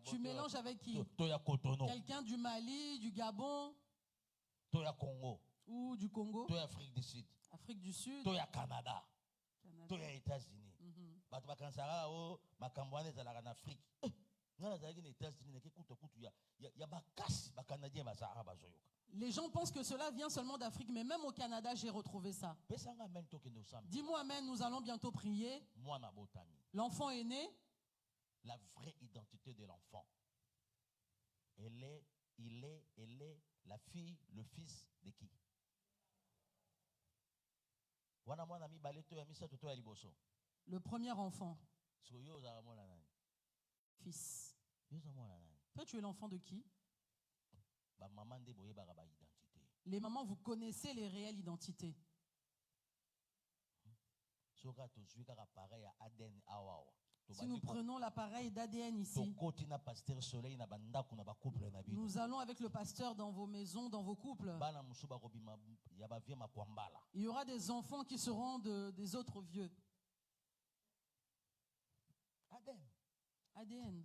Tu mélanges avec qui? Quelqu'un du Mali, du Gabon, ou du Congo, Afrique du Sud, Canada, États-Unis. Les gens pensent que cela vient seulement d'Afrique, mais même au Canada, j'ai retrouvé ça. Dis-moi amen, nous allons bientôt prier. L'enfant est né. La vraie identité de l'enfant, elle est la fille, le fils de qui? Le premier enfant. Fils. Toi, tu es l'enfant de qui? Les mamans, vous connaissez les réelles identités. Si nous prenons l'appareil d'ADN ici, nous allons avec le pasteur dans vos maisons, dans vos couples. Il y aura des enfants qui seront des autres vieux. ADN.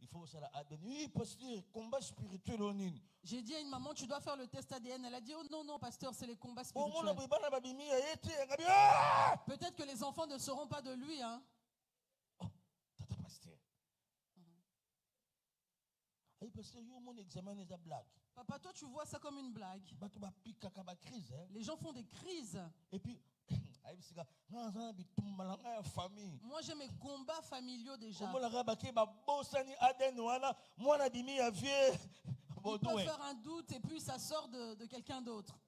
Il faut ça ADN. Oui, pasteur, combat spirituel au Nîmes. J'ai dit à une maman, tu dois faire le test ADN. Elle a dit, oh non, non, pasteur, c'est les combats spirituels. Peut-être que les enfants ne seront pas de lui. Hein. Oh, tata pasteur. Pasteur, mon examen est une blague. Papa, toi, tu vois ça comme une blague. Les gens font des crises. Et puis, moi j'ai mes combats familiaux déjà. Ils peuvent faire un doute et puis ça sort de quelqu'un d'autre.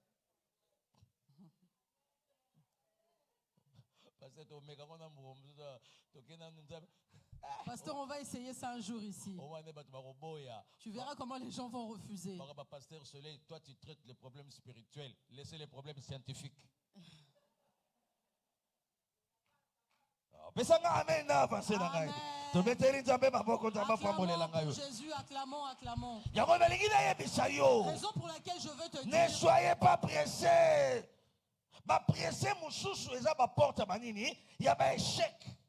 Pasteur, on va essayer ça un jour ici. Tu verras comment les gens vont refuser. Pasteur Soleil, toi tu traites les problèmes spirituels. Laissez les problèmes scientifiques. Amen. Acclamons pour Jésus, acclamons, acclamons. Raison pour laquelle je veux te dire. Ne soyez pas pressés.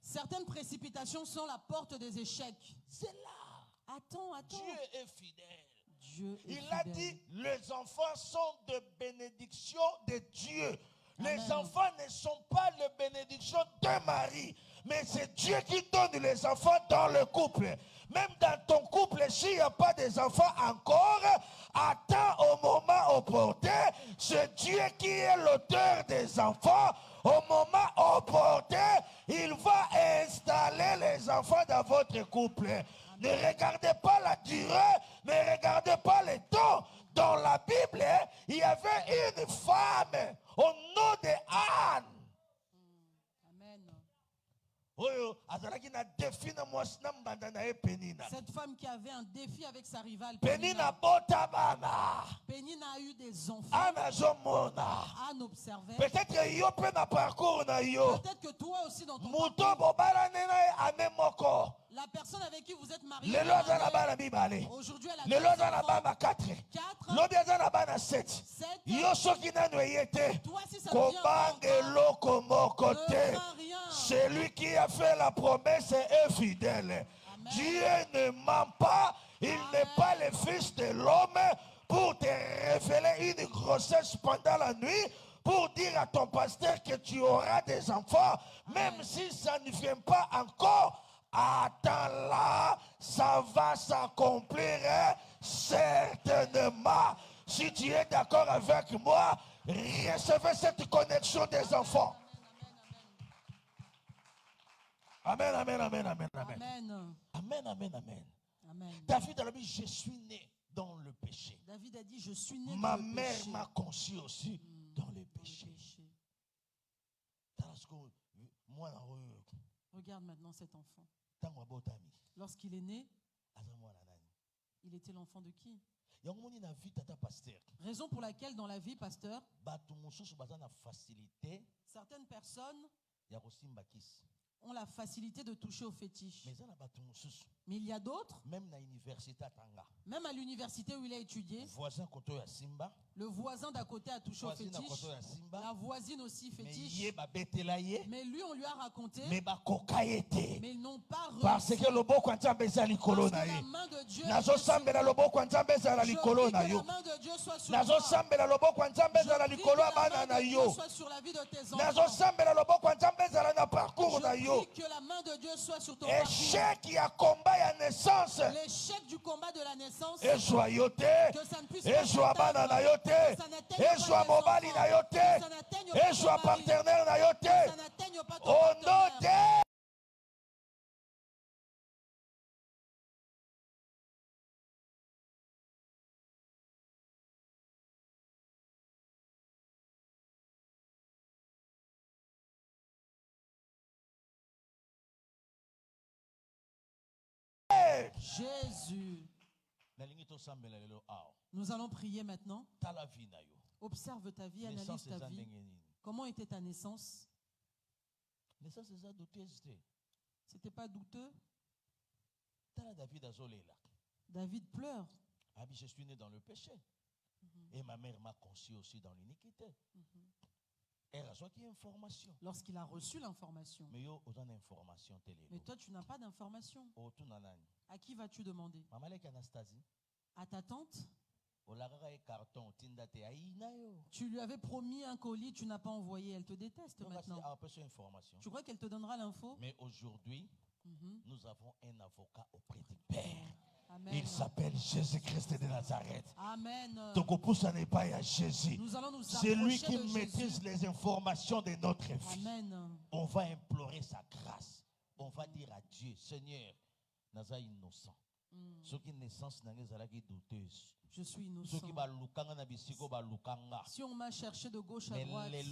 Certaines précipitations sont la porte des échecs. C'est là. Attends. Dieu est fidèle. Il a dit, les enfants sont de bénédiction de Dieu. Amen. Les enfants ne sont pas les bénédictions de Marie, mais c'est Dieu qui donne les enfants dans le couple. Même dans ton couple, s'il n'y a pas des enfants encore, attends au moment opportun. C'est Dieu qui est l'auteur des enfants. Au moment opportun, il va installer les enfants dans votre couple. Amen. Ne regardez pas la durée, ne regardez pas le temps. Dans la Bible, il y avait une femme au nom de Anne. Amen. Cette femme qui avait un défi avec sa rivale Pénina a eu des enfants. Anne observait. Peut-être que toi aussi dans ton parcours, la personne avec qui vous êtes marié aujourd'hui elle a 4. Toi si ça celui qui a fait la promesse est fidèle. Amen. Dieu ne ment pas. Il n'est pas le fils de l'homme pour te révéler une grossesse pendant la nuit, pour dire à ton pasteur que tu auras des enfants. Même si ça ne vient pas encore, attends là, ça va s'accomplir certainement. Si tu es d'accord avec moi, recevez cette connexion des enfants. Amen. David a dit, je suis né dans le péché. David a dit, je suis né Ma dans le mère péché. m'a conçu aussi dans le péché. Regarde maintenant cet enfant. Lorsqu'il est né, il était l'enfant de qui? Raison pour laquelle dans la vie, pasteur, certaines personnes ont la facilité de toucher aux fétiches. Mais il y a d'autres, même à l'université où il a étudié, le voisin d'à côté a touché aux fétiches, la voisine aussi fétiche, mais lui on lui a raconté, mais ils n'ont pas réussi. Parce que la main de Dieu, je prie que la main de Dieu soit sur toi. Je prie que la main de Dieu soit sur la vie de tes enfants. Que la main de Dieu soit sur ton échec qui a combat à naissance. L'échec du combat de la naissance. Et joyauté. Et joie banana yote. Et joie mobali na yote. Et joie partenaire na yote. Au nom de Jésus. Nous allons prier maintenant. Observe ta vie, analyse ta vie. Comment était ta naissance? pas douteux? David pleure. Je suis né dans le péché. Et ma mère m'a conçu aussi dans l'iniquité. Lorsqu'il a reçu l'information. Mais toi, tu n'as pas d'information. À qui vas-tu demander? À ta tante? Tu lui avais promis un colis, tu n'as pas envoyé. Elle te déteste maintenant. Tu crois qu'elle te donnera l'info? Mais aujourd'hui, nous avons un avocat auprès du Père. Amen. Il s'appelle Jésus-Christ de Nazareth. Amen. Donc, n'est pas à Jésus. C'est lui qui maîtrise les informations de notre vie. Amen. On va implorer sa grâce. On va dire à Dieu, Seigneur, Naza innocent. Ceux qui naissance douteuse. Je suis innocent. Si on m'a cherché de gauche à droite, mais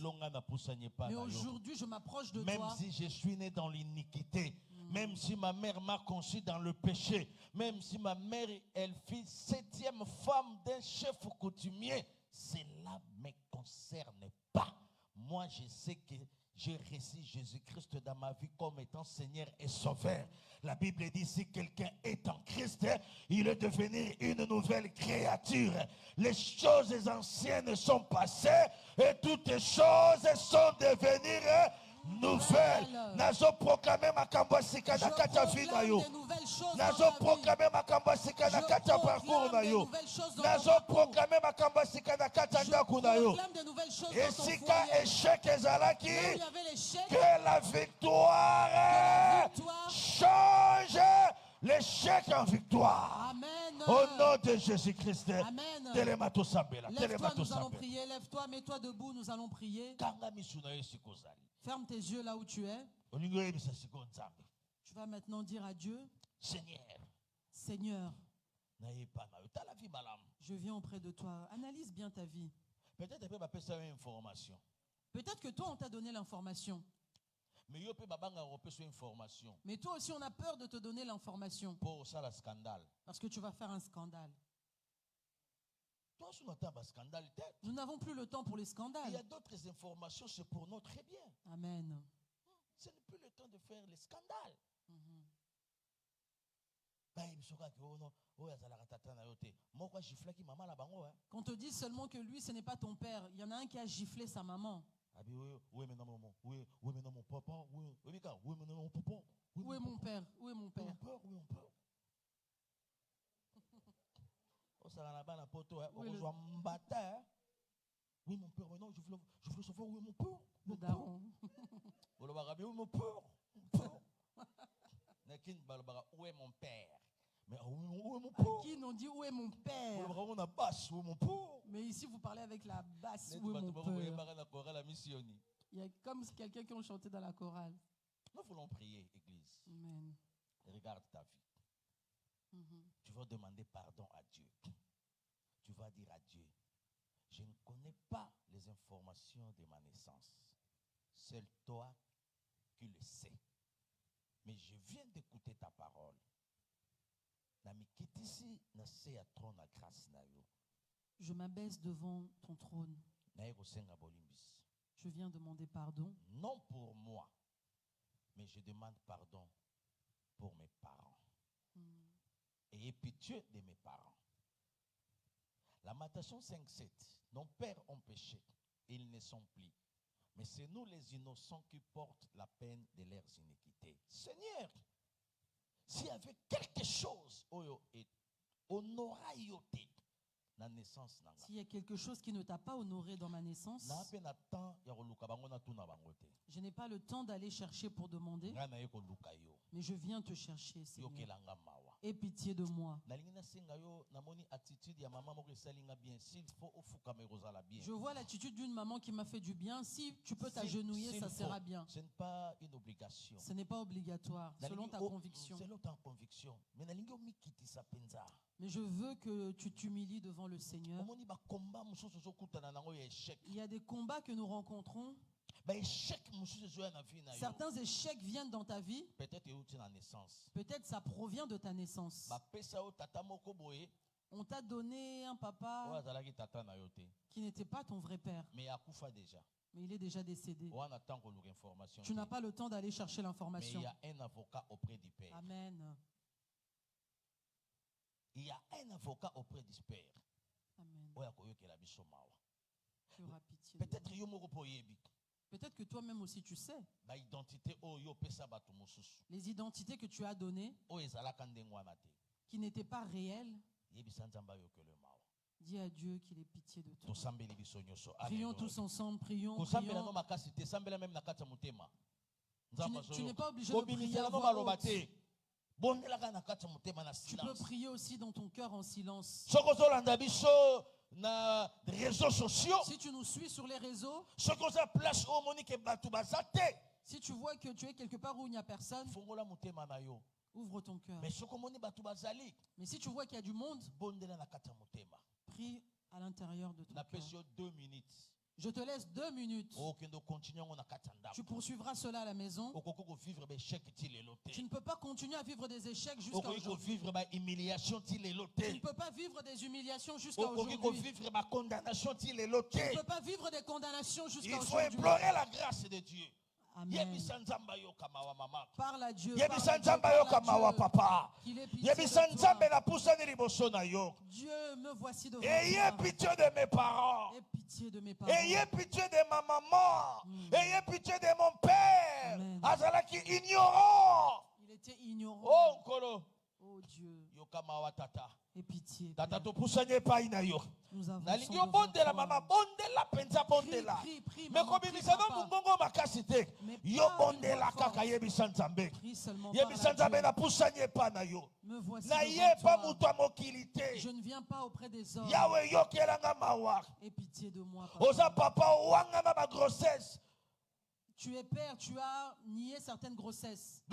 aujourd'hui je m'approche de toi. Même si je suis né dans l'iniquité, même si ma mère m'a conçu dans le péché, même si ma mère elle fut 7e femme d'un chef coutumier, cela ne me concerne pas. Moi je sais que j'ai reçu Jésus-Christ dans ma vie comme étant Seigneur et Sauveur. La Bible dit si quelqu'un est en Christ, il est devenu une nouvelle créature. Les choses anciennes sont passées et toutes les choses sont devenues nouvelles. Nazo proclamer makambo sika na kata vie na yo. Nazo proclamer makambo sika na kata parcours na yo. Nazo proclamer makambo sika na kata ndaku na yo. Et sika échec ezalaki que la victoire change l'échec en victoire. Amen. Au nom de Jésus-Christ. Amen. Lève-toi, nous allons prier. Lève-toi, mets-toi debout, nous allons prier. Ferme tes yeux là où tu es. Tu vas maintenant dire à Dieu, Seigneur, je viens auprès de toi. Analyse bien ta vie. Peut-être que toi, on t'a donné l'information. Mais toi aussi, on a peur de te donner l'information. Parce que tu vas faire un scandale. Nous n'avons plus le temps pour les scandales. Il y a d'autres informations, c'est pour notre bien. Amen. Ce n'est plus le temps de faire les scandales. Qu'on te dise seulement que lui, ce n'est pas ton père. Il y en a un qui a giflé sa maman. Où est mon papa? Où est mon père? Où est mon père? Oui, mon père, non, je veux savoir où est mon père. Mon daron. Où est mon père? Où est mon père? Mais où est mon père? Qui n'ont dit où est mon père? Mais ici, vous parlez avec la basse. Où est mon père? Il y a comme quelqu'un qui ont chanté dans la chorale. Nous voulons prier, Église. Amen. Regarde ta vie. Tu vas demander pardon à Dieu. Tu vas dire à Dieu, je ne connais pas les informations de ma naissance. Seul toi qui le sais. Mais je viens d'écouter ta parole. Je m'abaisse devant ton trône. Je viens demander pardon. Non pour moi, mais je demande pardon pour mes parents. Ayez pitié de mes parents. Lamentation 5:7. Nos pères ont péché, ils ne sont plus. Mais c'est nous les innocents qui portent la peine de leurs iniquités. Seigneur, s'il y avait quelque chose, s'il y a quelque chose qui ne t'a pas honoré dans ma naissance, je n'ai pas le temps d'aller chercher pour demander, mais je viens te chercher, Seigneur. Aie pitié de moi. Je vois l'attitude d'une maman qui m'a fait du bien. Si tu peux t'agenouiller, ça sera bien. Ce n'est pas une obligation. Ce n'est pas obligatoire, selon ta conviction. Selon ta conviction. Mais je veux que tu t'humilies devant le Seigneur. Il y a des combats que nous rencontrons. Certains échecs viennent dans ta vie. Peut-être ça provient de ta naissance. On t'a donné un papa qui n'était pas ton vrai père. Mais il est déjà décédé. Tu n'as pas le temps d'aller chercher l'information. Mais il y a un avocat auprès du Père. Amen. Il y a un avocat auprès du Père. Amen. Peut-être que toi-même aussi tu sais. Les identités que tu as données qui n'étaient pas réelles. Dis à Dieu qu'il ait pitié de toi. Prions tous ensemble, prions. Tu n'es pas obligé de prier à voix haute. Tu peux prier aussi dans ton cœur en silence. Si tu nous suis sur les réseaux, si tu vois que tu es quelque part où il n'y a personne, ouvre ton cœur. Mais si tu vois qu'il y a du monde, prie à l'intérieur de ton cœur. Je te laisse 2 minutes. Tu poursuivras cela à la maison. Tu ne peux pas continuer à vivre des échecs jusqu'à aujourd'hui. Tu ne peux pas vivre des humiliations jusqu'à aujourd'hui. Tu ne peux pas vivre des condamnations jusqu'à aujourd'hui. Il faut implorer la grâce de Dieu. Amen. Parle à Dieu. Dieu, me voici devant toi. Ayez pitié de mes parents. Aie pitié de mes parents. Ayez pitié de ma maman. Ayez pitié de mon père. Azalaki ignorant. Il était ignorant. Oh, Nkolo. Oh Dieu. Et pitié. Tata to poussanye pa ina yo. Nalingi yo bondela mama bondela penza bondela. Mais comme bisano mungongo makasi te. Yo bondela kaka yebisa Nzambe. Yebisa Nzambe na poussanye pa na yo. Na ye pa mutu mokili te. Je ne viens pas auprès des hommes. Yawe yo kelanga mawa. Aie pitié de moi, papa. Oza papa wanga na ba grossesse. Tu es père, tu as nié certaines grossesses.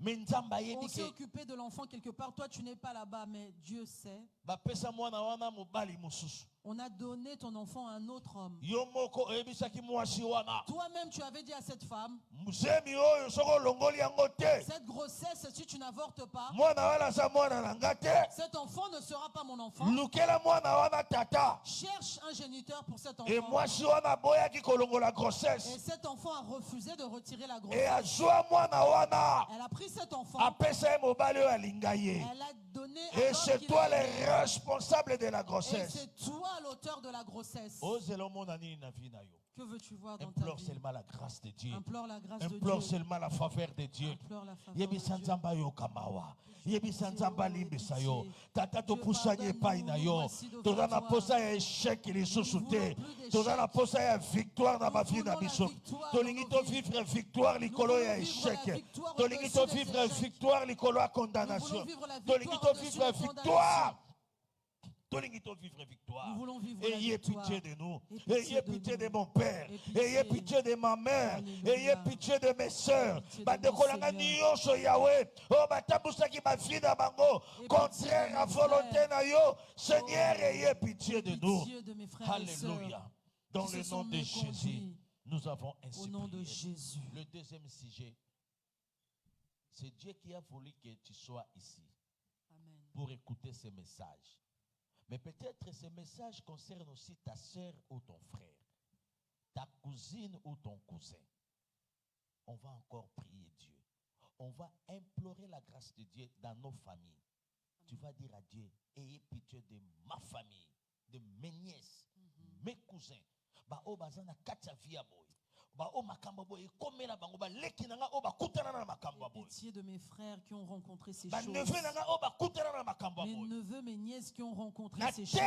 On s'est occupé de l'enfant quelque part. Toi, tu n'es pas là-bas, mais Dieu sait. On a donné ton enfant à un autre homme. Toi-même, tu avais dit à cette femme, cette grossesse, si tu n'avortes pas, cet enfant ne sera pas mon enfant. Cherche un géniteur pour cet enfant. Et cet enfant a refusé de retirer la grossesse. Elle a pris cet enfant. Elle a donné à et c'est toi le responsable de la grossesse. Et c'est toi l'auteur de la grossesse. Que veux-tu voir dans ta vie? Implore seulement la grâce de Dieu. Implore la grâce de Dieu. Implore seulement la faveur de Dieu. Yebisanzamba yo kamawa. Yebisanzamba limbisa yo. Tata to pusanye paina yo. Toza na posa ya échec li susute. Toza na posa ya victoire na ma vie na biso. Tolingi to vivre victoire likolo ya échec. Tolingi to vivre victoire likolo ya condamnation. Tolingi to vivre victoire. Nous voulons vivre ayez pitié de nous. Ayez pitié de mon père. Ayez pitié de ma mère. Ayez pitié de mes sœurs. Contraire à volonté na yo. Seigneur, ayez pitié de nous. Alléluia. Dans le nom de Jésus, nous avons ainsi prié. Le deuxième sujet, c'est Dieu qui a voulu que tu sois ici pour écouter ce message. Mais peut-être ce message concerne aussi ta sœur ou ton frère, ta cousine ou ton cousin. On va encore prier Dieu. On va implorer la grâce de Dieu dans nos familles. Tu vas dire à Dieu, ayez pitié de ma famille, de mes nièces, mes cousins. Pitié de mes frères qui ont rencontré ces choses. Mes neveux, mes nièces qui ont rencontré ces choses. Je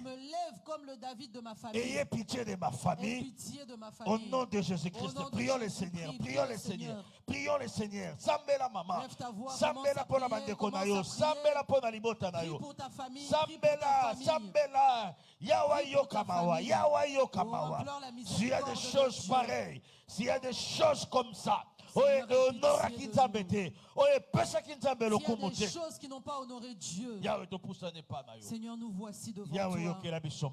me lève comme le David de ma famille. Ayez pitié de ma famille. Au nom de Jésus-Christ, prions le Seigneur. Prions le Seigneur. Prions le Seigneur. Sambela mama. Sambela pour la bande konayo. Sambela pour la libota nayo. Sambela, sambela. Yawa yo kamawa. Yawa yo kamawa. S'il y a des choses pareilles, s'il y a des choses comme ça, des choses qui n'ont pas honoré Dieu, Seigneur, nous voici devant toi.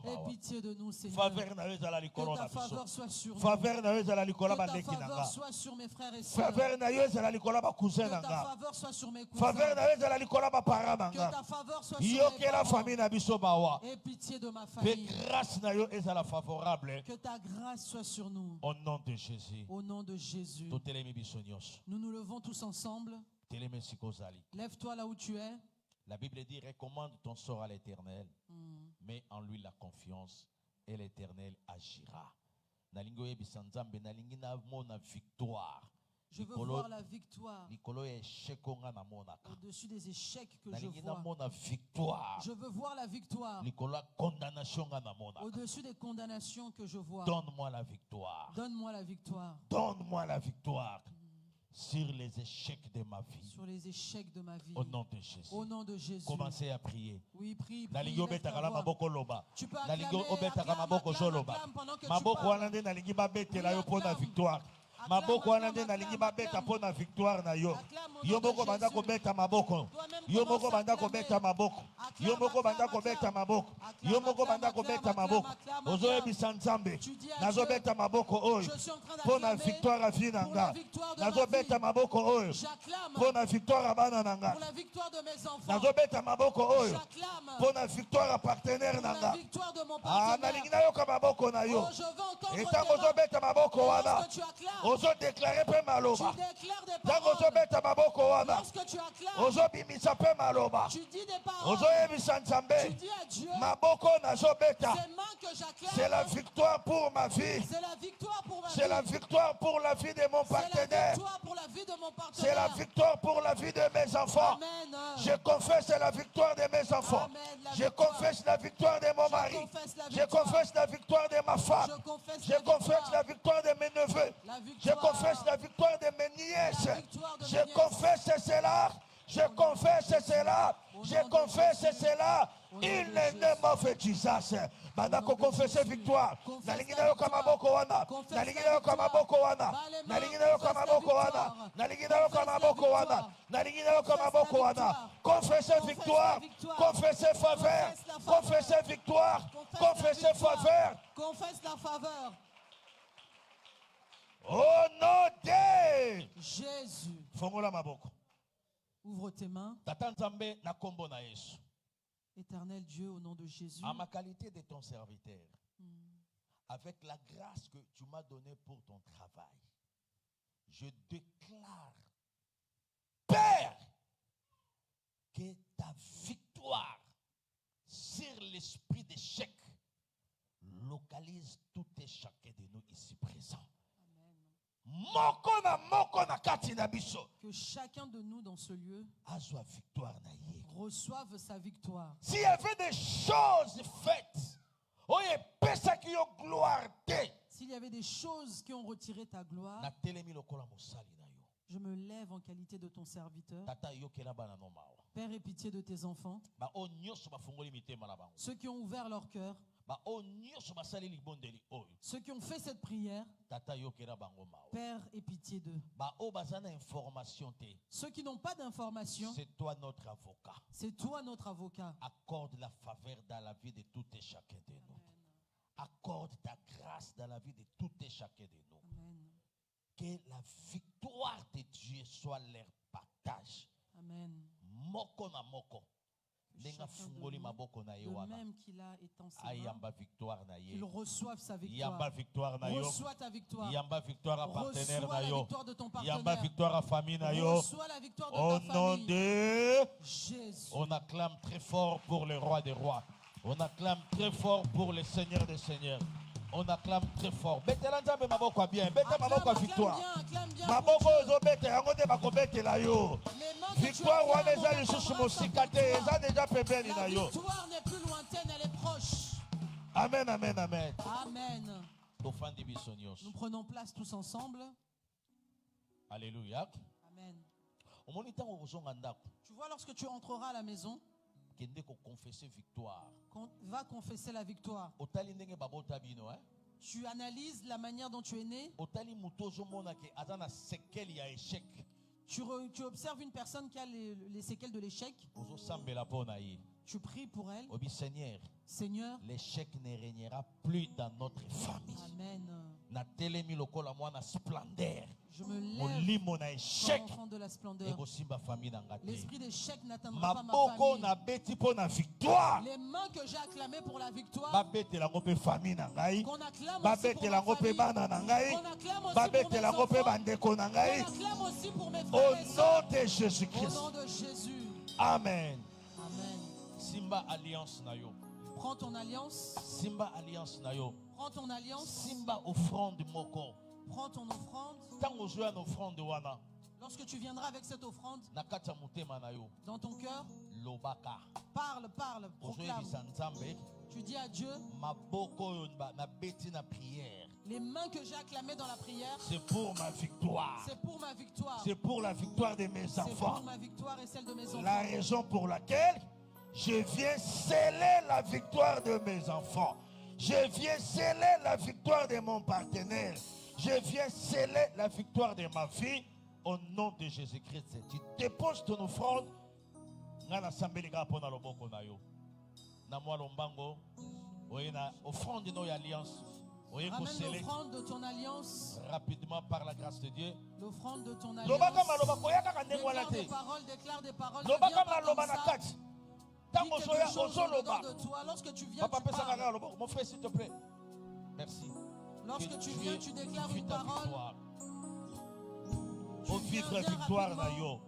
Aie pitié de nous, Seigneur. Que ta faveur soit sur nous. Que ta faveur soit sur mes frères et sœurs. Que ta faveur soit sur mes cousins. Que ta faveur soit sur mes parents. Aie pitié de ma famille. Que ta grâce soit sur nous. Au nom de Jésus. Au nom de Jésus. Nous nous levons tous ensemble. Lève-toi là où tu es. La Bible dit, recommande ton sort à l'Éternel. Mets en lui la confiance et l'Éternel agira. Je veux voir la victoire au-dessus des échecs que je vois. Je veux voir la victoire au-dessus des condamnations que je vois. Donne-moi la victoire. Donne-moi la victoire. Donne-moi la victoire sur les échecs de ma vie. Sur les échecs de ma vie. Au nom de Jésus. Au nom de Jésus. Commencez à prier. Oui, prie. Tu peux acclamer pendant que tu parles. Maboko wanande na lingi babeta pona victoire na yo. Yo moko banda ko beta maboko. Yo moko banda ko beta maboko. Yo moko banda ko beta maboko. Yo moko banda ko beta maboko. Ozoe bisanzambe. Nazo beta maboko oyo. Pona victoire a vie nanga. Nazo beta maboko oyo. Pona victoire a bana nanga. Pour la victoire de mes enfants. Nazo beta maboko oyo. Pona victoire a partenaire nanga. Ah na lingi na yo ka maboko na yo. Etango zo beta maboko wana. Ozo déclarer pe maloba. Tango ozo beta maboko wana. Ozo bimisa pe maloba. Ozo yebisa nzambe. Maboko nazo beta. C'est la victoire pour ma vie. C'est la victoire pour la vie de mon partenaire. C'est la victoire pour la vie de mes enfants. Je confesse la victoire de mes enfants. Je confesse la victoire de mon mari. Je confesse la victoire de ma femme. Je confesse la victoire de mes neveux. Je confesse la victoire de mes nièces. Je confesse cela. Je confesse cela. Je confesse cela. In the name of Jesus. Bandako confesse victoire. Nalingina yo kama boko wana. Nalingina yo kama boko wana. Nalingina yo kama boko wana. Nalingina yo kama boko wana. Nalingina yo kama boko wana. Confessez victoire. Confessez faveur. Confessez victoire. Confessez faveur. Confesse la faveur. Au nom de Jésus. Fongola maboko. Ouvre tes mains. Tata Nzambe na kombo na Yesu. Éternel Dieu, au nom de Jésus. À ma qualité de ton serviteur, avec la grâce que tu m'as donnée pour ton travail, je déclare, Père, que ta victoire sur l'esprit d'échec localise tout et chacun de nous ici présents. Que chacun de nous dans ce lieu reçoive sa victoire. S'il y avait des choses faites, s'il y avait des choses qui ont retiré ta gloire, je me lève en qualité de ton serviteur. Père, aie pitié de tes enfants. Ceux qui ont ouvert leur cœur, ceux qui ont fait cette prière, Père, aie pitié d'eux. Ceux qui n'ont pas d'information, c'est toi notre avocat. C'est toi notre avocat. Accorde la faveur dans la vie de tout et chacun de nous. Accorde ta grâce dans la vie de tout et chacun de nous. Amen. Que la victoire de Dieu soit leur partage. Amen. Moko na moko. De même qu'il a étant ses mains, qu'il reçoive sa victoire. Reçois ta victoire. Reçois la victoire de ton partenaire. Reçois la victoire de ta famille. Au nom de Jésus. On acclame très fort pour le roi des rois. On acclame très fort pour le Seigneur des seigneurs. On acclame très fort. Betelanzambe maboko bien. Bete maboko victoire. Maboko ozobete yango te bakobete la yo. Victoire wana eza lisusu mosika te, eza déjà pembeni na yo. La victoire n'est plus lointaine, elle est proche. Amen, amen, amen. Amen. Nous prenons place tous ensemble. Alléluia. Amen. Tu vois, lorsque tu entreras à la maison, confesser victoire. Va confesser la victoire. tu analyses la manière dont tu es né, tu observes une personne qui a les séquelles de l'échec, tu pries pour elle. Seigneur, l'échec ne régnera plus dans notre famille. Amen. Je me lève comme enfant de la splendeur. L'esprit d'échec n'atteindra pas ma famille. Les mains que j'ai acclamées pour la victoire, qu'on acclame aussi pour ma famille, qu'on acclame aussi pour mes frères et sœurs. Au nom de Jésus-Christ. Au nom de Jésus. Amen. Amen. Simba alliance na yo. Prends ton alliance. Simba alliance na yo. Prends ton alliance. Simba offrande moko. Prends ton offrande. Lorsque tu viendras avec cette offrande, dans ton cœur, parle, proclame. Tu dis à Dieu, les mains que j'ai acclamées dans la prière, c'est pour ma victoire. C'est pour ma victoire. C'est pour la victoire de mes enfants. C'est pour ma victoire et celle de mes enfants. La raison pour laquelle je viens sceller la victoire de mes enfants. Je viens sceller la victoire de mon partenaire. Je viens sceller la victoire de ma vie au nom de Jésus-Christ. Tu déposes ton offrande. Offrande de nos alliances. Ramène l'offrande de ton alliance. Rapidement par la grâce de Dieu. L'offrande de ton alliance. Déclare des paroles. Lorsque tu viens, tu parles. Mon frère, s'il te plaît. Merci. Lorsque tu viens, tu déclares une parole. Au vivre victoire, Nayo.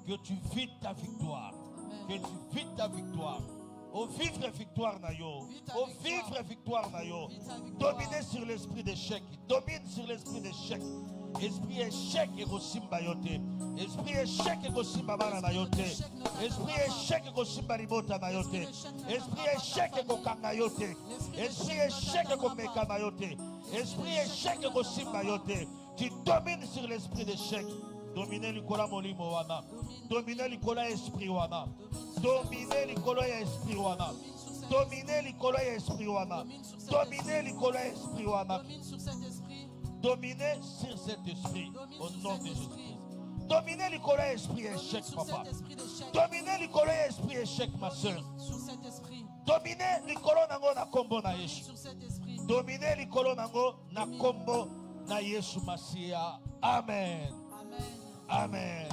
Que tu vis ta victoire. Que tu vis ta victoire. Au vivre victoire, Nayo. Au vivre victoire, Nayo. Dominer sur l'esprit d'échec. Domine sur l'esprit d'échec. Esprit échec et Gosimba yote. Esprit échec et Gosimba bana yote. Esprit échec et Gosimba ribota na yote. Esprit échec et Gokanga yote. Esprit échec et Gomeka yote. Esprit échec et Gosimba yote. Tu domines sur l'esprit d'échec. Dominer l'ikola molimo wana. Dominer l'ikola esprit wana. Dominer l'ikola esprit wana. Dominer l'ikola esprit wana. Dominer l'ikola esprit wana. Dominer sur cet esprit au nom de Jésus-Christ. Dominer l'ikola esprit échec, papa. Dominer l'ikola esprit échec, ma soeur. Dominer l'ikola nango na kombo na Yesu. Dominer l'ikola nango na kombo na Yesu Masia. Amen. Amen.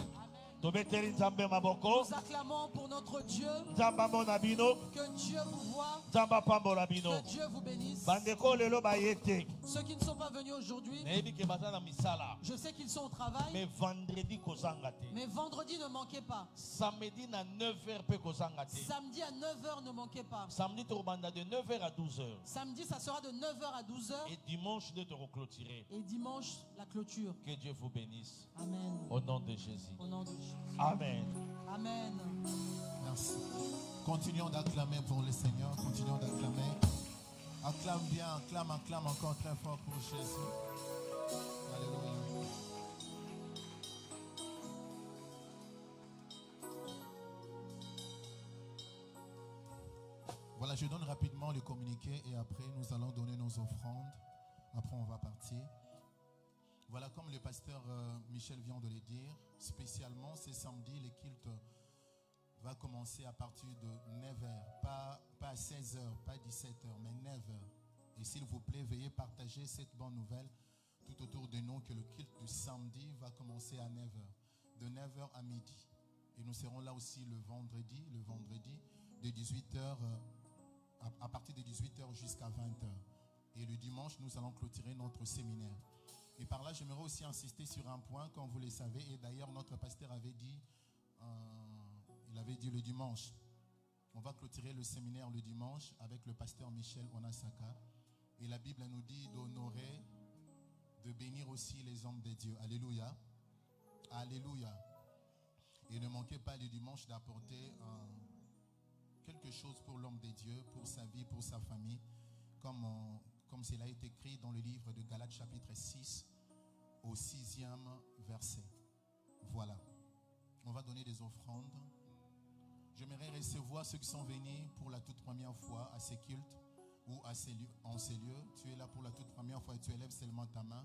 Nous acclamons pour notre Dieu. Que Dieu vous voie. Que Dieu vous bénisse. Ceux qui ne sont pas venus aujourd'hui, je sais qu'ils sont au travail. Mais vendredi ne manquez pas. Samedi à 9h. Samedi à 9h ne manquez pas. Samedi de 9h à 12h. Samedi ça sera de 9h à 12h. Et dimanche de te reclôturer. Et dimanche la clôture. Que Dieu vous bénisse. Amen. Au nom de Jésus. Au nom de Jésus. Amen. Amen. Merci. Continuons d'acclamer pour le Seigneur. Continuons d'acclamer. Acclame bien, acclame encore très fort pour Jésus. Alléluia. Voilà, je donne rapidement le communiqué et après nous allons donner nos offrandes. Après on va partir. Voilà, comme le pasteur Michel vient de le dire, spécialement ce samedi, le culte va commencer à partir de 9h, pas à 16h, pas à 17h, mais 9h. Et s'il vous plaît, veuillez partager cette bonne nouvelle tout autour de nous que le culte du samedi va commencer à 9h, de 9h à midi. Et nous serons là aussi le vendredi de 18h, à partir de 18h jusqu'à 20h. Et le dimanche, nous allons clôturer notre séminaire. Et par là, j'aimerais aussi insister sur un point, comme vous le savez, et d'ailleurs notre pasteur avait dit, il avait dit le dimanche, on va clôturer le séminaire le dimanche avec le pasteur Michel Onasaka. Et la Bible nous dit d'honorer, de bénir aussi les hommes de Dieu. Alléluia. Alléluia. Et ne manquez pas le dimanche d'apporter quelque chose pour l'homme de Dieu, pour sa vie, pour sa famille, comme cela est écrit dans le livre de Galates chapitre 6 au 6e verset. Voilà. On va donner des offrandes. J'aimerais recevoir ceux qui sont venus pour la toute première fois à ces cultes. ou en ces lieux, tu es là pour la toute première fois et tu élèves seulement ta main.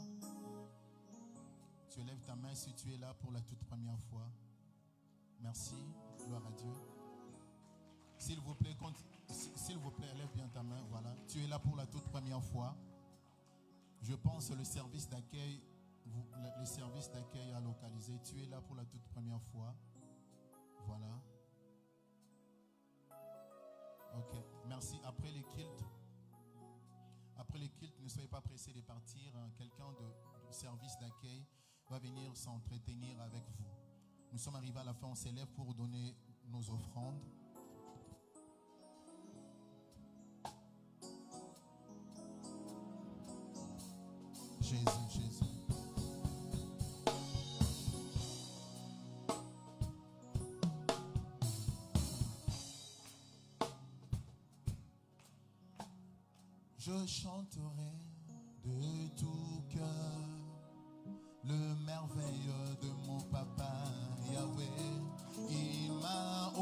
Tu élèves ta main si tu es là pour la toute première fois. Merci, gloire à Dieu. S'il vous plaît, élève bien ta main. Voilà, tu es là pour la toute première fois. Je pense que le service d'accueil à localiser, tu es là pour la toute première fois. Voilà. Ok, merci. Après les kilts, ne soyez pas pressés de partir. Quelqu'un du service d'accueil va venir s'entretenir avec vous. Nous sommes arrivés à la fin, on s'élève pour donner nos offrandes. Jésus, Jésus. Je chanterai de tout cœur le merveille de mon papa Yahweh. Il m'a